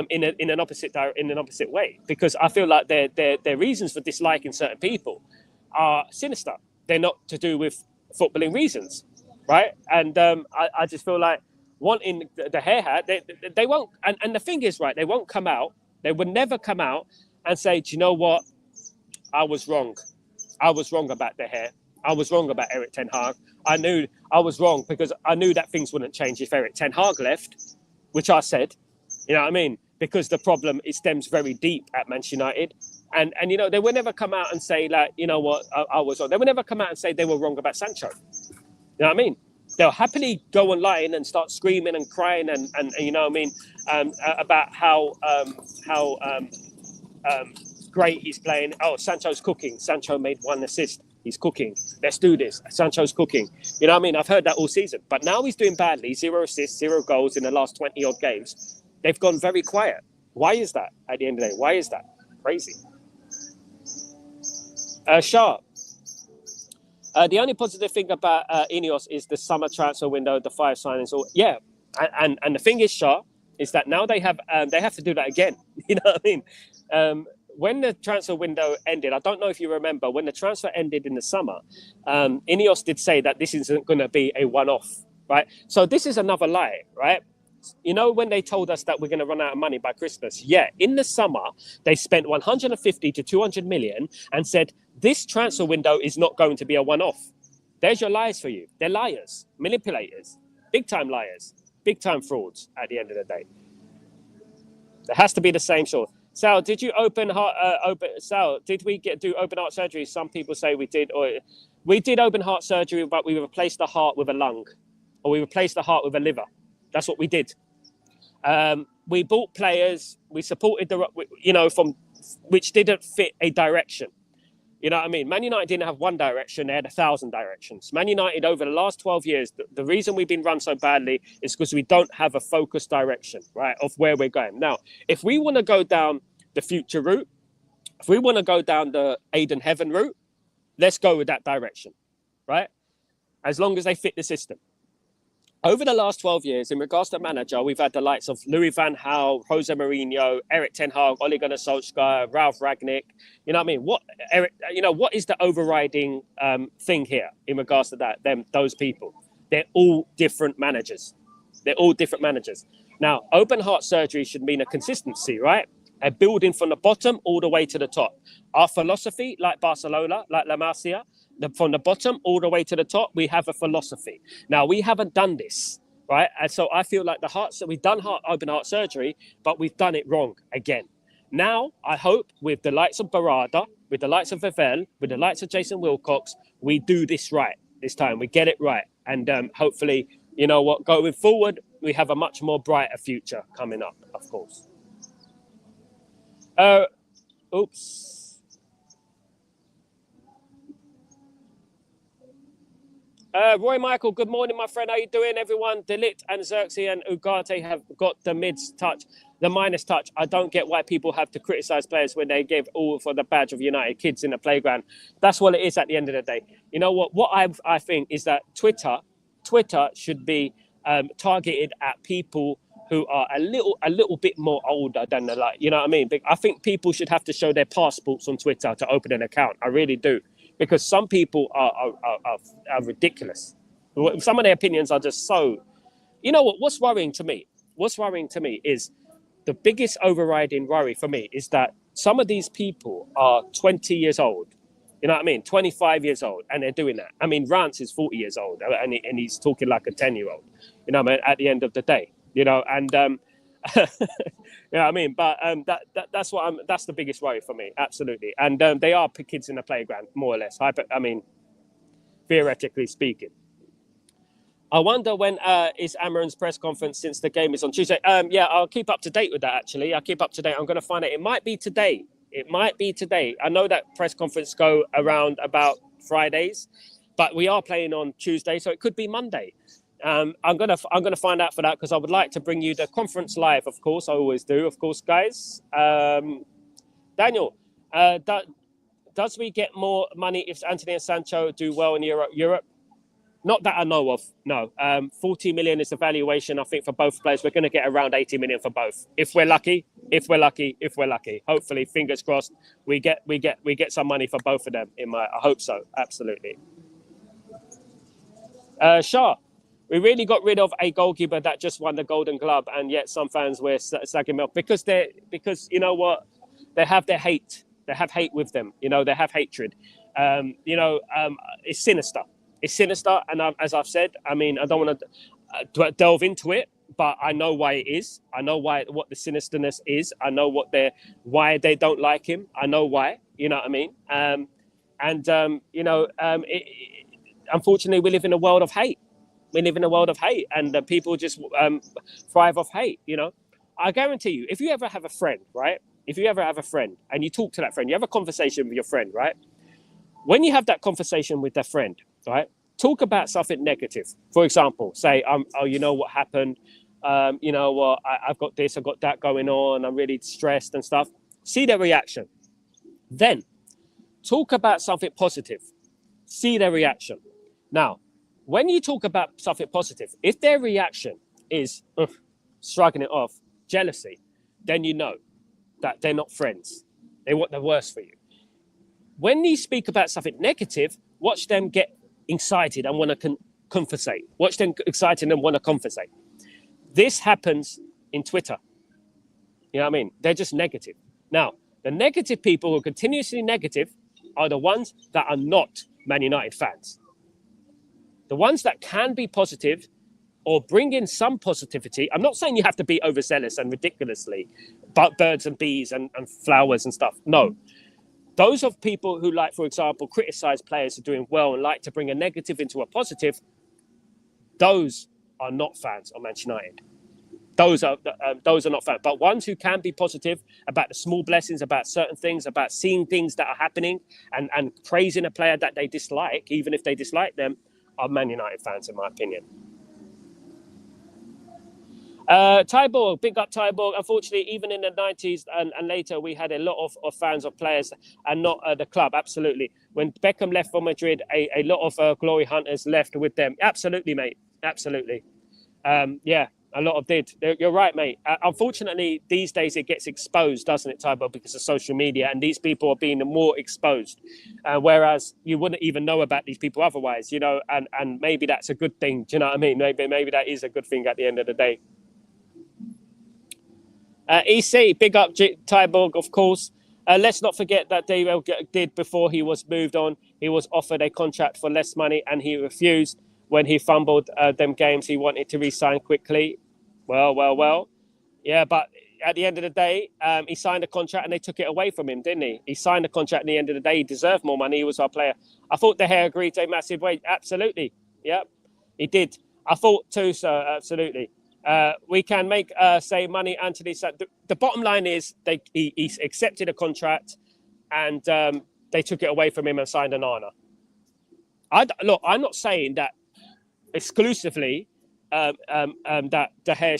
in an opposite way. Because I feel like their reasons for disliking certain people are sinister. They're not to do with footballing reasons, right? And I just feel like wanting the hair hat, they won't. And the thing is, right, they won't come out. They would never come out and say, do you know what? I was wrong. I was wrong about the hair. I was wrong about Eric Ten Hag. I knew I was wrong because I knew that things wouldn't change if Eric Ten Hag left, which I said, you know what I mean? Because the problem, it stems very deep at Manchester United. And you know, they would never come out and say, like, you know what, I was wrong. They would never come out and say they were wrong about Sancho. You know what I mean? They'll happily go online and start screaming and crying and you know what I mean, about how great he's playing. Oh, Sancho's cooking. Sancho made 1 assist. He's cooking. Let's do this. Sancho's cooking. You know what I mean? I've heard that all season. But now he's doing badly. 0 assists, 0 goals in the last 20-odd games. They've gone very quiet. Why is that at the end of the day? Why is that? Crazy. Sharp. The only positive thing about Ineos is the summer transfer window, the 5 signings. Yeah, and the thing is, Shah, is that now they have to do that again. You know what I mean? When the transfer window ended, I don't know if you remember, when the transfer ended in the summer, Ineos did say that this isn't going to be a one-off, right? So this is another lie, right? You know, when they told us that we're going to run out of money by Christmas, yeah, in the summer, they spent 150 to 200 million and said, this transfer window is not going to be a one-off. There's your lies for you. They're liars, manipulators, big-time liars, big-time frauds at the end of the day. There has to be the same sort. Sal, did you Sal, did we do open heart surgery? Some people say we did, or we did open heart surgery, but we replaced the heart with a lung, or we replaced the heart with a liver. That's what we did. We bought players, we supported from which didn't fit a direction. You know what I mean? Man United didn't have one direction, they had 1,000 directions. Man United, over the last 12 years, the reason we've been run so badly is because we don't have a focused direction, right, of where we're going. Now, if we want to go down the future route, if we want to go down the Aiden Heaven route, let's go with that direction, right? As long as they fit the system. Over the last 12 years, in regards to manager, we've had the likes of Louis van Gaal, Jose Mourinho, Eric Ten Hag, Ole Gunnar Solskjaer, Ralph Rangnick. You know what I mean? What is the overriding thing here in regards to that? Those people, they're all different managers. They're all different managers. Now, open heart surgery should mean a consistency, right? A building from the bottom all the way to the top. Our philosophy, like Barcelona, like La Masia, from the bottom all the way to the top, we have a philosophy. Now, we haven't done this, right? And so I feel like we've done open heart surgery, but we've done it wrong again. Now, I hope with the likes of Barada, with the likes of Vevel, with the likes of Jason Wilcox, we do this right this time. We get it right. And hopefully, you know what, going forward, we have a much more brighter future coming up, of course. Oops. Roy Michael, good morning, my friend. How you doing, everyone? Delit and Xerxes and Ugarte have got the minus touch. I don't get why people have to criticize players when they give all for the badge of United kids in the playground. That's what it is at the end of the day. You know what? What I think is that Twitter should be targeted at people who are a little bit more older than the you know what I mean? I think people should have to show their passports on Twitter to open an account. I really do. Because some people are ridiculous. Some of their opinions are just so... You know what? What's worrying to me? What's worrying to me is the biggest overriding worry for me is that some of these people are 20 years old. You know what I mean? 25 years old, and they're doing that. I mean, Rance is 40 years old, and he's talking like a 10-year-old. You know what I mean? At the end of the day, you know, and... you know what I mean? But that's the biggest worry for me, absolutely. And they are kids in the playground, more or less. Theoretically speaking. I wonder when is Amarin's press conference since the game is on Tuesday. Yeah, I'll keep up to date with that, actually. I'll keep up to date. I'm going to find it. It might be today. I know that press conference go around about Fridays, but we are playing on Tuesday, so it could be Monday. I'm gonna find out for that because I would like to bring you the conference live. Of course, I always do. Of course, guys. Daniel, does we get more money if Anthony and Sancho do well in Europe? Not that I know of. No. 40 million is the valuation. I think for both players, we're going to get around 80 million for both. If we're lucky. Hopefully, fingers crossed, we get some money for both of them. I hope so. Absolutely. Shah. We really got rid of a goalkeeper that just won the Golden Glove, and yet some fans were slagging him off because you know what, they have their hate. They have hate with them. You know, they have hatred. It's sinister. It's sinister, and as I've said, I mean, I don't want to delve into it, but I know why it is. I know what the sinisterness is. I know why they don't like him. I know why. You know what I mean? Unfortunately, we live in a world of hate. We live in a world of hate, and people just thrive off hate, you know. I guarantee you, if you ever have a friend, right? If you ever have a friend and you talk to that friend, you have a conversation with your friend, right? When you have that conversation with that friend, right? Talk about something negative. For example, say, you know what happened? You know what, I've got this, I've got that going on. I'm really stressed and stuff. See their reaction. Then talk about something positive. See their reaction. Now, when you talk about something positive, if their reaction is shrugging it off, jealousy, then you know that they're not friends. They want the worst for you. When you speak about something negative, watch them get excited and want to compensate. Watch them excited and want to compensate. This happens in Twitter. You know what I mean? They're just negative. Now, the negative people who are continuously negative are the ones that are not Man United fans. The ones that can be positive or bring in some positivity. I'm not saying you have to be overzealous and ridiculously about birds and bees and flowers and stuff. No. Those of people who, like, for example, criticize players who are doing well and like to bring a negative into a positive, those are not fans of Manchester United. those are not fans. But ones who can be positive about the small blessings, about certain things, about seeing things that are happening, and praising a player that they dislike, even if they dislike them, are Man United fans, in my opinion. Tyborg, big up Tyborg. Unfortunately, even in the 90s and later, we had a lot of fans of players and not the club. Absolutely. When Beckham left for Madrid, a lot of glory hunters left with them. Absolutely, mate. Absolutely. Yeah, a lot of did. You're right, mate. Unfortunately, these days it gets exposed, doesn't it, Tyborg, because of social media, and these people are being more exposed. Whereas you wouldn't even know about these people otherwise, you know, and maybe that's a good thing. Do you know what I mean? Maybe that is a good thing at the end of the day. EC, big up Tyborg, of course. Let's not forget that David did before he was moved on. He was offered a contract for less money and he refused when he fumbled them games. He wanted to re-sign quickly. Well. Yeah, but at the end of the day, he signed a contract and they took it away from him, didn't he? He signed a contract at the end of the day. He deserved more money. He was our player. I thought De Gea agreed to a massive wage. Absolutely. Yeah, he did. I thought too, sir. Absolutely. We can make say money. Anthony said the bottom line is he accepted a contract and they took it away from him and signed an honor. Look, I'm not saying that exclusively that De Gea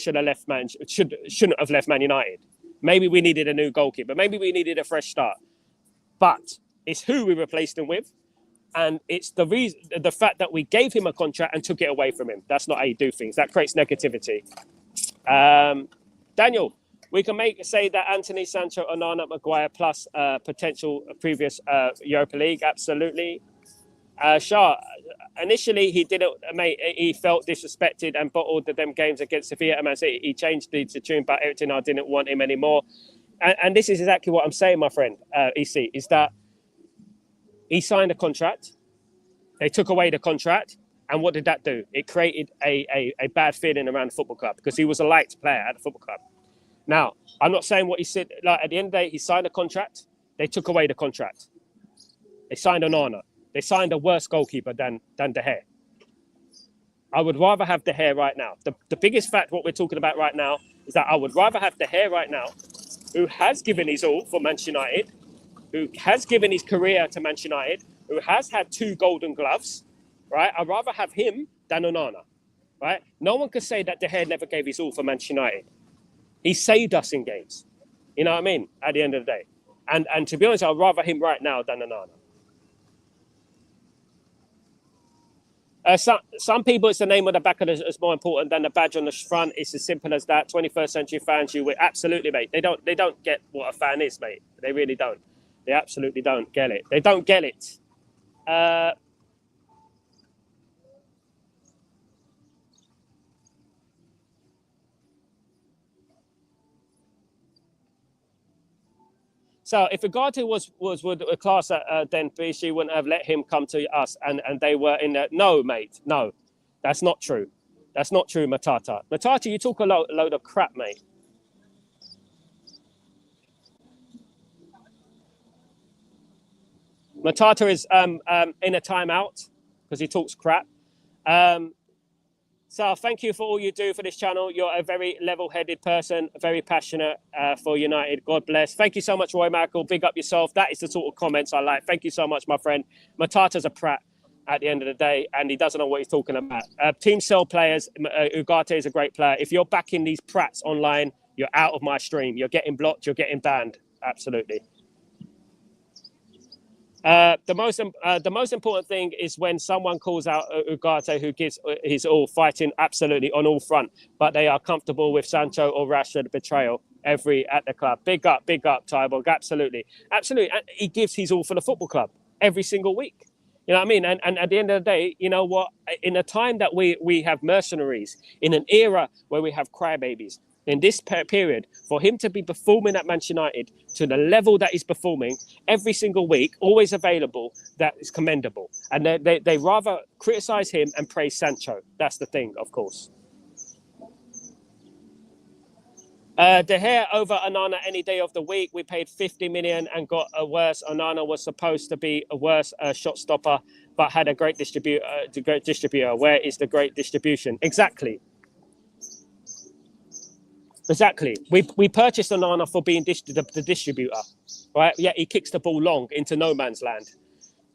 shouldn't have left Man United. Maybe we needed a new goalkeeper. Maybe we needed a fresh start. But it's who we replaced him with. And it's the fact that we gave him a contract and took it away from him. That's not how you do things. That creates negativity. Daniel, we can say that Anthony, Sancho, Onana, Maguire plus potential previous Europa League. Absolutely. Shah, initially he didn't, mate. He felt disrespected and bottled them games against Sevilla and Man City. He changed the tune, but everything. I didn't want him anymore. And this is exactly what I'm saying, my friend. EC is that. He signed a contract. They took away the contract. And what did that do? It created a bad feeling around the football club because he was a liked player at the football club. Now, I'm not saying what he said. Like at the end of the day, he signed a contract. They took away the contract. They signed an honor. They signed a worse goalkeeper than De Gea. I would rather have De Gea right now. The biggest fact, what we're talking about right now, is that I would rather have De Gea right now, who has given his all for Manchester United, who has given his career to Manchester United, who has had 2 golden gloves, right? I'd rather have him than Onana, right? No one could say that De Gea never gave his all for Manchester United. He saved us in games. You know what I mean? At the end of the day. And to be honest, I'd rather him right now than Onana. Some people, it's the name on the back of it is more important than the badge on the front. It's as simple as that. 21st century fans, absolutely, mate. They don't get what a fan is, mate. They really don't. They absolutely don't get it. They don't get it. So if Ugarte was a class then she wouldn't have let him come to us and they were in there. No, mate. No, that's not true. That's not true, Matata. Matata, you talk a load of crap, mate. Matata is in a timeout because he talks crap. So thank you for all you do for this channel. You're a very level-headed person, very passionate for United. God bless. Thank you so much, Roy Michael. Big up yourself. That is the sort of comments I like. Thank you so much, my friend. Matata's a prat at the end of the day, and he doesn't know what he's talking about. Team Cell players, Ugarte is a great player. If you're backing these prats online, you're out of my stream. You're getting blocked. You're getting banned. Absolutely. The most important thing is when someone calls out Ugarte, who gives his all, fighting absolutely on all front, but they are comfortable with Sancho or Rashford betrayal at the club. Big up, Tyborg. Absolutely. And he gives his all for the football club every single week. You know what I mean? And at the end of the day, you know what? In a time that we have mercenaries, in an era where we have crybabies, in this period, for him to be performing at Manchester United to the level that he's performing every single week, always available, that is commendable. And they rather criticise him and praise Sancho. That's the thing, of course. De Gea over Onana any day of the week. We paid 50 million and got a worse. Onana was supposed to be a worse shot stopper, but had a great distributor. Where is the great distribution? Exactly. Exactly. We purchased Onana for being the distributor, right? Yeah, he kicks the ball long into no man's land.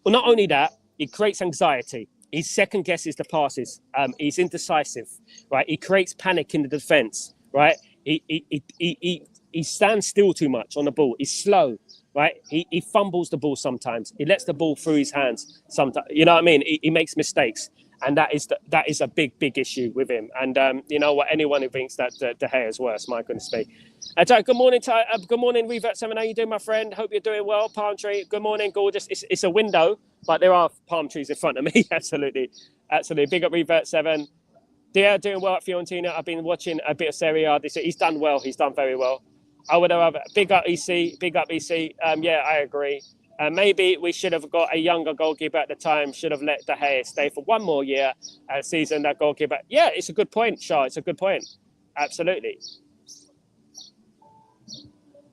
Well, not only that, he creates anxiety. He second guesses the passes. He's indecisive, right? He creates panic in the defense, right? He stands still too much on the ball. He's slow, right? He fumbles the ball sometimes. He lets the ball through his hands sometimes. You know what I mean? He makes mistakes. And that is a big issue with him. And you know what? Anyone who thinks that De Gea is worse, my goodness me. Good morning, good morning, Revert 7. How you doing, my friend? Hope you're doing well. Palm tree. Good morning, gorgeous. It's a window, but there are palm trees in front of me. Absolutely. Big up Revert 7. They're doing well at Fiorentina. I've been watching a bit of Serie A. He's done well. He's done very well. I would have big up EC. Big up EC. Yeah, I agree. Maybe we should have got a younger goalkeeper at the time. Should have let De Gea stay for one more year season. That goalkeeper. Yeah, it's a good point, Shah. It's a good point. Absolutely.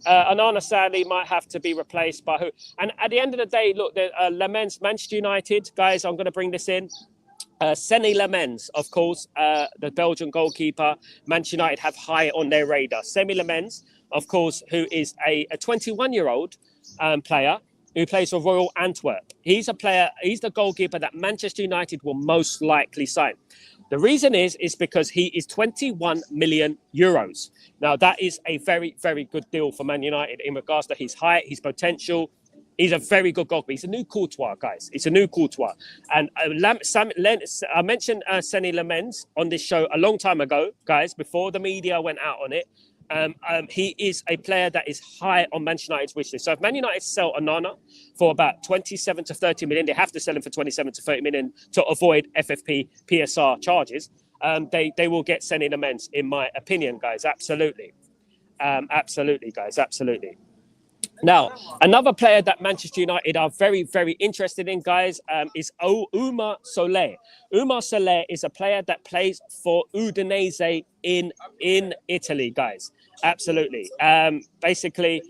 Onana sadly might have to be replaced by who? And at the end of the day, look, Lamens, Manchester United guys. I'm going to bring this in. Seny Lamens, of course, the Belgian goalkeeper. Manchester United have high on their radar. Seny Lamens, of course, who is a 21-year-old player who plays for Royal Antwerp. He's a player. He's the goalkeeper that Manchester United will most likely sign. The reason is because he is 21 million euros. Now, that is a very, very good deal for Man United in regards to his height, his potential. He's a very good goalkeeper. He's a new Courtois, guys. It's a new Courtois. And I mentioned Seny Lamens on this show a long time ago, guys, before the media went out on it. He is a player that is high on Manchester United's wish list. So if Man United sell Onana for about 27 to 30 million, they have to sell him for 27 to 30 million to avoid FFP, PSR charges. They will get Seny Lamens, in my opinion, guys. Absolutely. Absolutely, guys. Absolutely. Now, another player that Manchester United are very, very interested in, guys, is Oumar Soler. Oumar Soler is a player that plays for Udinese in Italy, guys. Absolutely. Basically,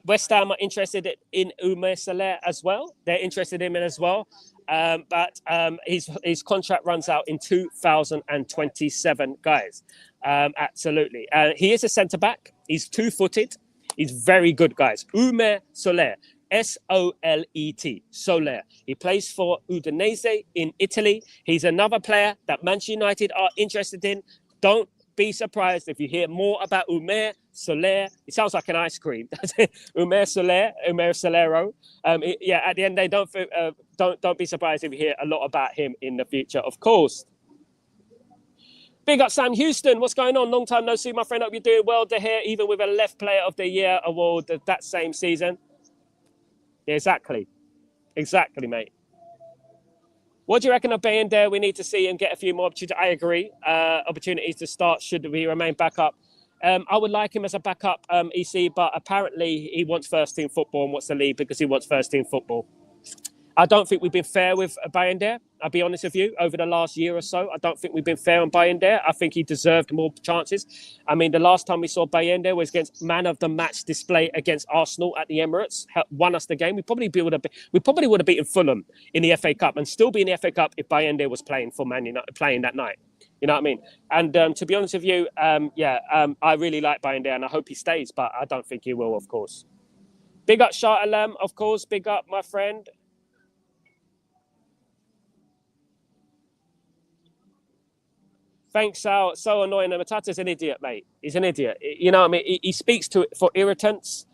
West Ham are interested in Oumar Soler as well. They're interested in him as well. But his contract runs out in 2027, guys. Absolutely. He is a centre-back. He's two-footed. He's very good, guys. Oumar Soler, Solet, Soler. He plays for Udinese in Italy. He's another player that Manchester United are interested in. Don't be surprised if you hear more about Oumar Soler. It sounds like an ice cream. Oumar Soler, Oumar Solero. Yeah, at the end of the day, don't be surprised if you hear a lot about him in the future, of course. Big up Sam Houston. What's going on? Long time no see, my friend. Hope you're doing well to hear, even with a Left Player of the Year award that same season. Yeah, exactly. Exactly, mate. What do you reckon of Bayern? We need to see him get a few more opportunities. I agree. Opportunities to start should we remain backup. I would like him as a backup, EC, but apparently he wants first team football and wants to leave because he wants first team football. I don't think we've been fair with Bayern. I'll be honest with you. Over the last year or so, I don't think we've been fair on Bayern. I think he deserved more chances. I mean, the last time we saw Bayern was against man of the match display against Arsenal at the Emirates. Won us the game. We probably would have beaten Fulham in the FA Cup and still be in the FA Cup if Bayern was playing for Man United, playing that night. You know what I mean? And to be honest with you, I really like Bayern and I hope he stays, but I don't think he will, of course. Big up Shah Alam, of course. Big up my friend. Thanks, Sal. So annoying. Matata's an idiot, mate. He's an idiot. You know what I mean? He speaks to it for irritants.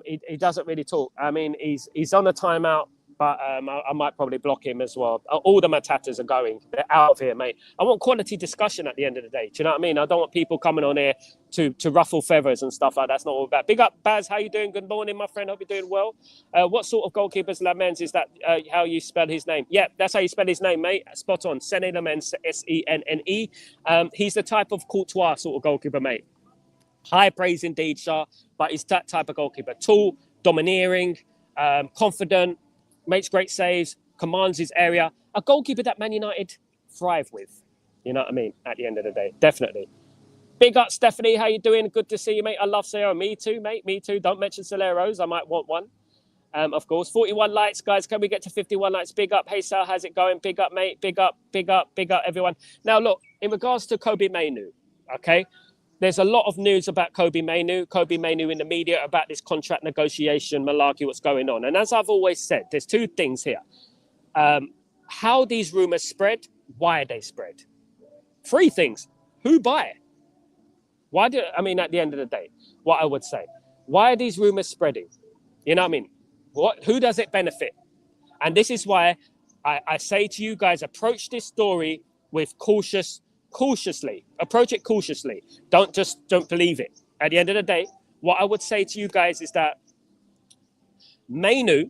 He doesn't really talk. I mean, he's on a timeout, but I might probably block him as well. All the Matatas are going. They're out of here, mate. I want quality discussion at the end of the day. Do you know what I mean? I don't want people coming on here to ruffle feathers and stuff like that. That's not all about. Big up, Baz. How you doing? Good morning, my friend. Hope you're doing well. What sort of goalkeepers Lamens? Is that how you spell his name? Yeah, that's how you spell his name, mate. Spot on. Seny Lamens, Senne. He's the type of Courtois sort of goalkeeper, mate. High praise indeed, Shah. But he's that type of goalkeeper. Tall, domineering, confident, makes great saves, commands his area. A goalkeeper that Man United thrive with. You know what I mean? At the end of the day, definitely. Big up, Stephanie. How you doing? Good to see you, mate. I love Solero. Me too, mate. Me too. Don't mention Soleros. I might want one. Of course. 41 likes, guys. Can we get to 51 likes? Big up. Hey, Sal, how's it going? Big up, mate. Big up, big up, big up, everyone. Now, look, in regards to Kobe Mainoo, okay? there's a lot of news about Kobe Mainoo in the media about this contract negotiation malarkey, what's going on. And as I've always said, there's two things here. How these rumors spread, why they spread. Three things. Who buy it? At the end of the day, what I would say, why are these rumors spreading? You know what I mean? Who does it benefit? And this is why I say to you guys, approach this story with cautiously. Approach it cautiously. Don't believe it. At the end of the day, what I would say to you guys is that Mainoo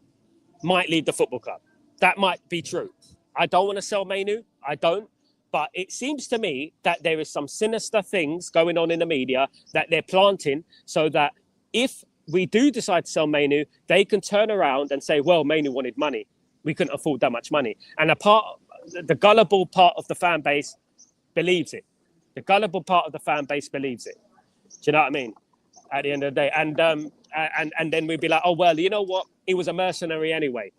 might leave the football club. That might be true. I don't want to sell Mainoo. I don't. But it seems to me that there is some sinister things going on in the media that they're planting so that if we do decide to sell Mainoo, they can turn around and say, well, Mainoo wanted money. We couldn't afford that much money. And the gullible part of the fan base believes it. The gullible part of the fan base believes it. Do you know what I mean? At the end of the day. And then we'd be like, oh, well, you know what? He was a mercenary anyway.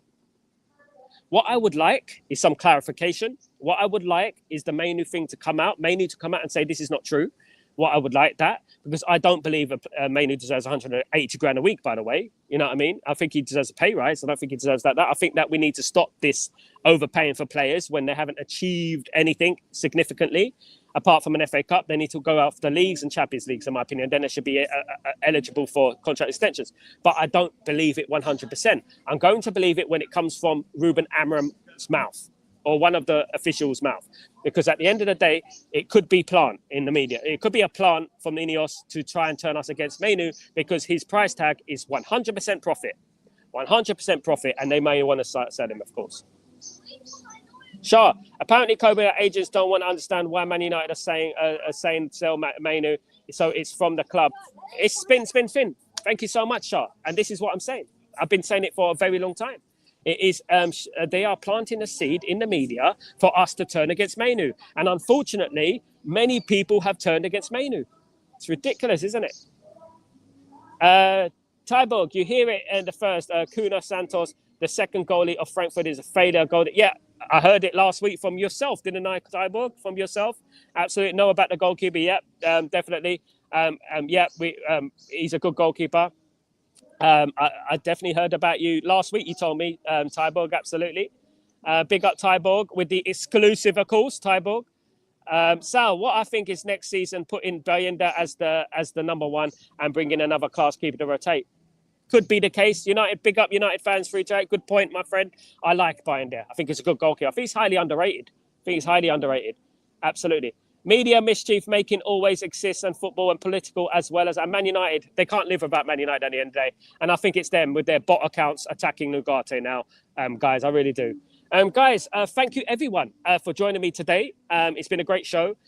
What I would like is some clarification. What I would like is the Mainoo thing to come out. Mainoo to come out and say this is not true. What I would like that, because I don't believe Mainoo deserves 180 grand a week, by the way. You know what I mean? I think he deserves a pay rise. I don't think he deserves that. I think that we need to stop this overpaying for players when they haven't achieved anything significantly. Apart from an FA Cup, they need to go out for the leagues and Champions Leagues, in my opinion. Then they should be eligible for contract extensions. But I don't believe it 100%. I'm going to believe it when it comes from Ruben Amorim's mouth or one of the officials' mouth. Because at the end of the day, it could be plant in the media. It could be a plant from Ineos to try and turn us against Mainoo because his price tag is 100% profit. 100% profit, and they may want to sell him, of course. Sure. Apparently, Kobe agents don't want to understand why Man United are saying sell Mainoo. So it's from the club. It's spin. Thank you so much, Shah. And this is what I'm saying. I've been saying it for a very long time. It is they are planting a seed in the media for us to turn against Mainoo. And unfortunately, many people have turned against Mainoo. It's ridiculous, isn't it? Tyborg, you hear it in the first. Cunha Santos, the second goalie of Frankfurt, is a failure goalie. Yeah, I heard it last week from yourself, didn't I, Tyborg? From yourself? Absolutely. Know about the goalkeeper. Yeah, definitely. He's a good goalkeeper. I definitely heard about you last week. You told me, Tyborg, absolutely. Big up Tyborg with the exclusive, of course, Tyborg. Sal, what I think is next season, put in Bayenda as the number one and bring in another class keeper to rotate. Could be the case. United, big up United fans, free Jake. Good point, my friend. I like Bayenda. I think he's a good goalkeeper. I think he's highly underrated. Absolutely. Media mischief making always exists, and football and political as well as. And Man United, they can't live without Man United at the end of the day. And I think it's them with their bot accounts attacking Ugarte now, guys. I really do. Guys, thank you everyone for joining me today. It's been a great show.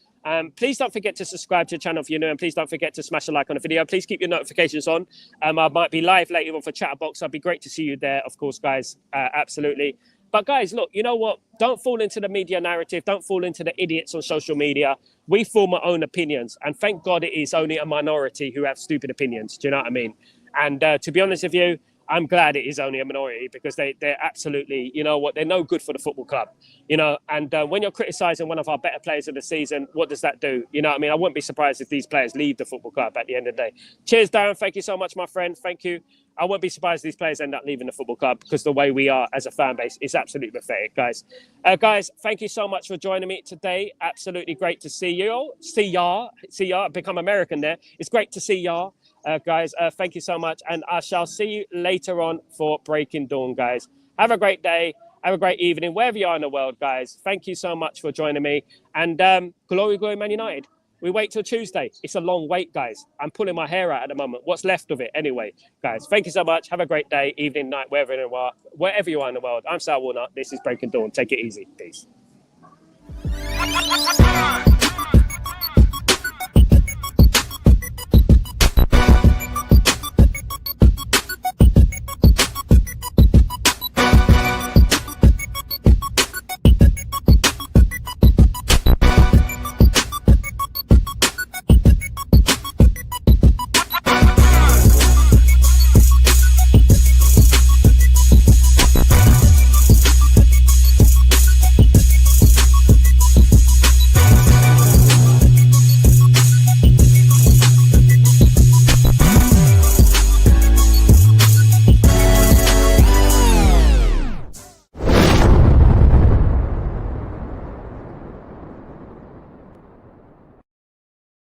Please don't forget to subscribe to the channel if you're new, and please don't forget to smash a like on the video. Please keep your notifications on. I might be live later on for Chatterbox. It'd be great to see you there, of course, guys. Absolutely. But guys, look, you know what? Don't fall into the media narrative. Don't fall into the idiots on social media. We form our own opinions. And thank God it is only a minority who have stupid opinions. Do you know what I mean? And to be honest with you, I'm glad it is only a minority, because they're absolutely, you know what, they're no good for the football club, you know. And when you're criticising one of our better players of the season, what does that do? You know what I mean? I wouldn't be surprised if these players leave the football club at the end of the day. Cheers, Darren. Thank you so much, my friend. Thank you. I wouldn't be surprised if these players end up leaving the football club, because the way we are as a fan base is absolutely pathetic, guys. Guys, thank you so much for joining me today. Absolutely great to see you all. See y'all. Become American there. It's great to see y'all. Guys, thank you so much, and I shall see you later on for Breaking Dawn, guys. Have a great day, have a great evening, wherever you are in the world, guys. Thank you so much for joining me, and glory, Man United. We wait till Tuesday. It's a long wait, guys. I'm pulling my hair out at the moment. What's left of it anyway, guys. Thank you so much. Have a great day, evening, night, wherever you are in the world. I'm Sal Warner. This is Breaking Dawn. Take it easy. Peace.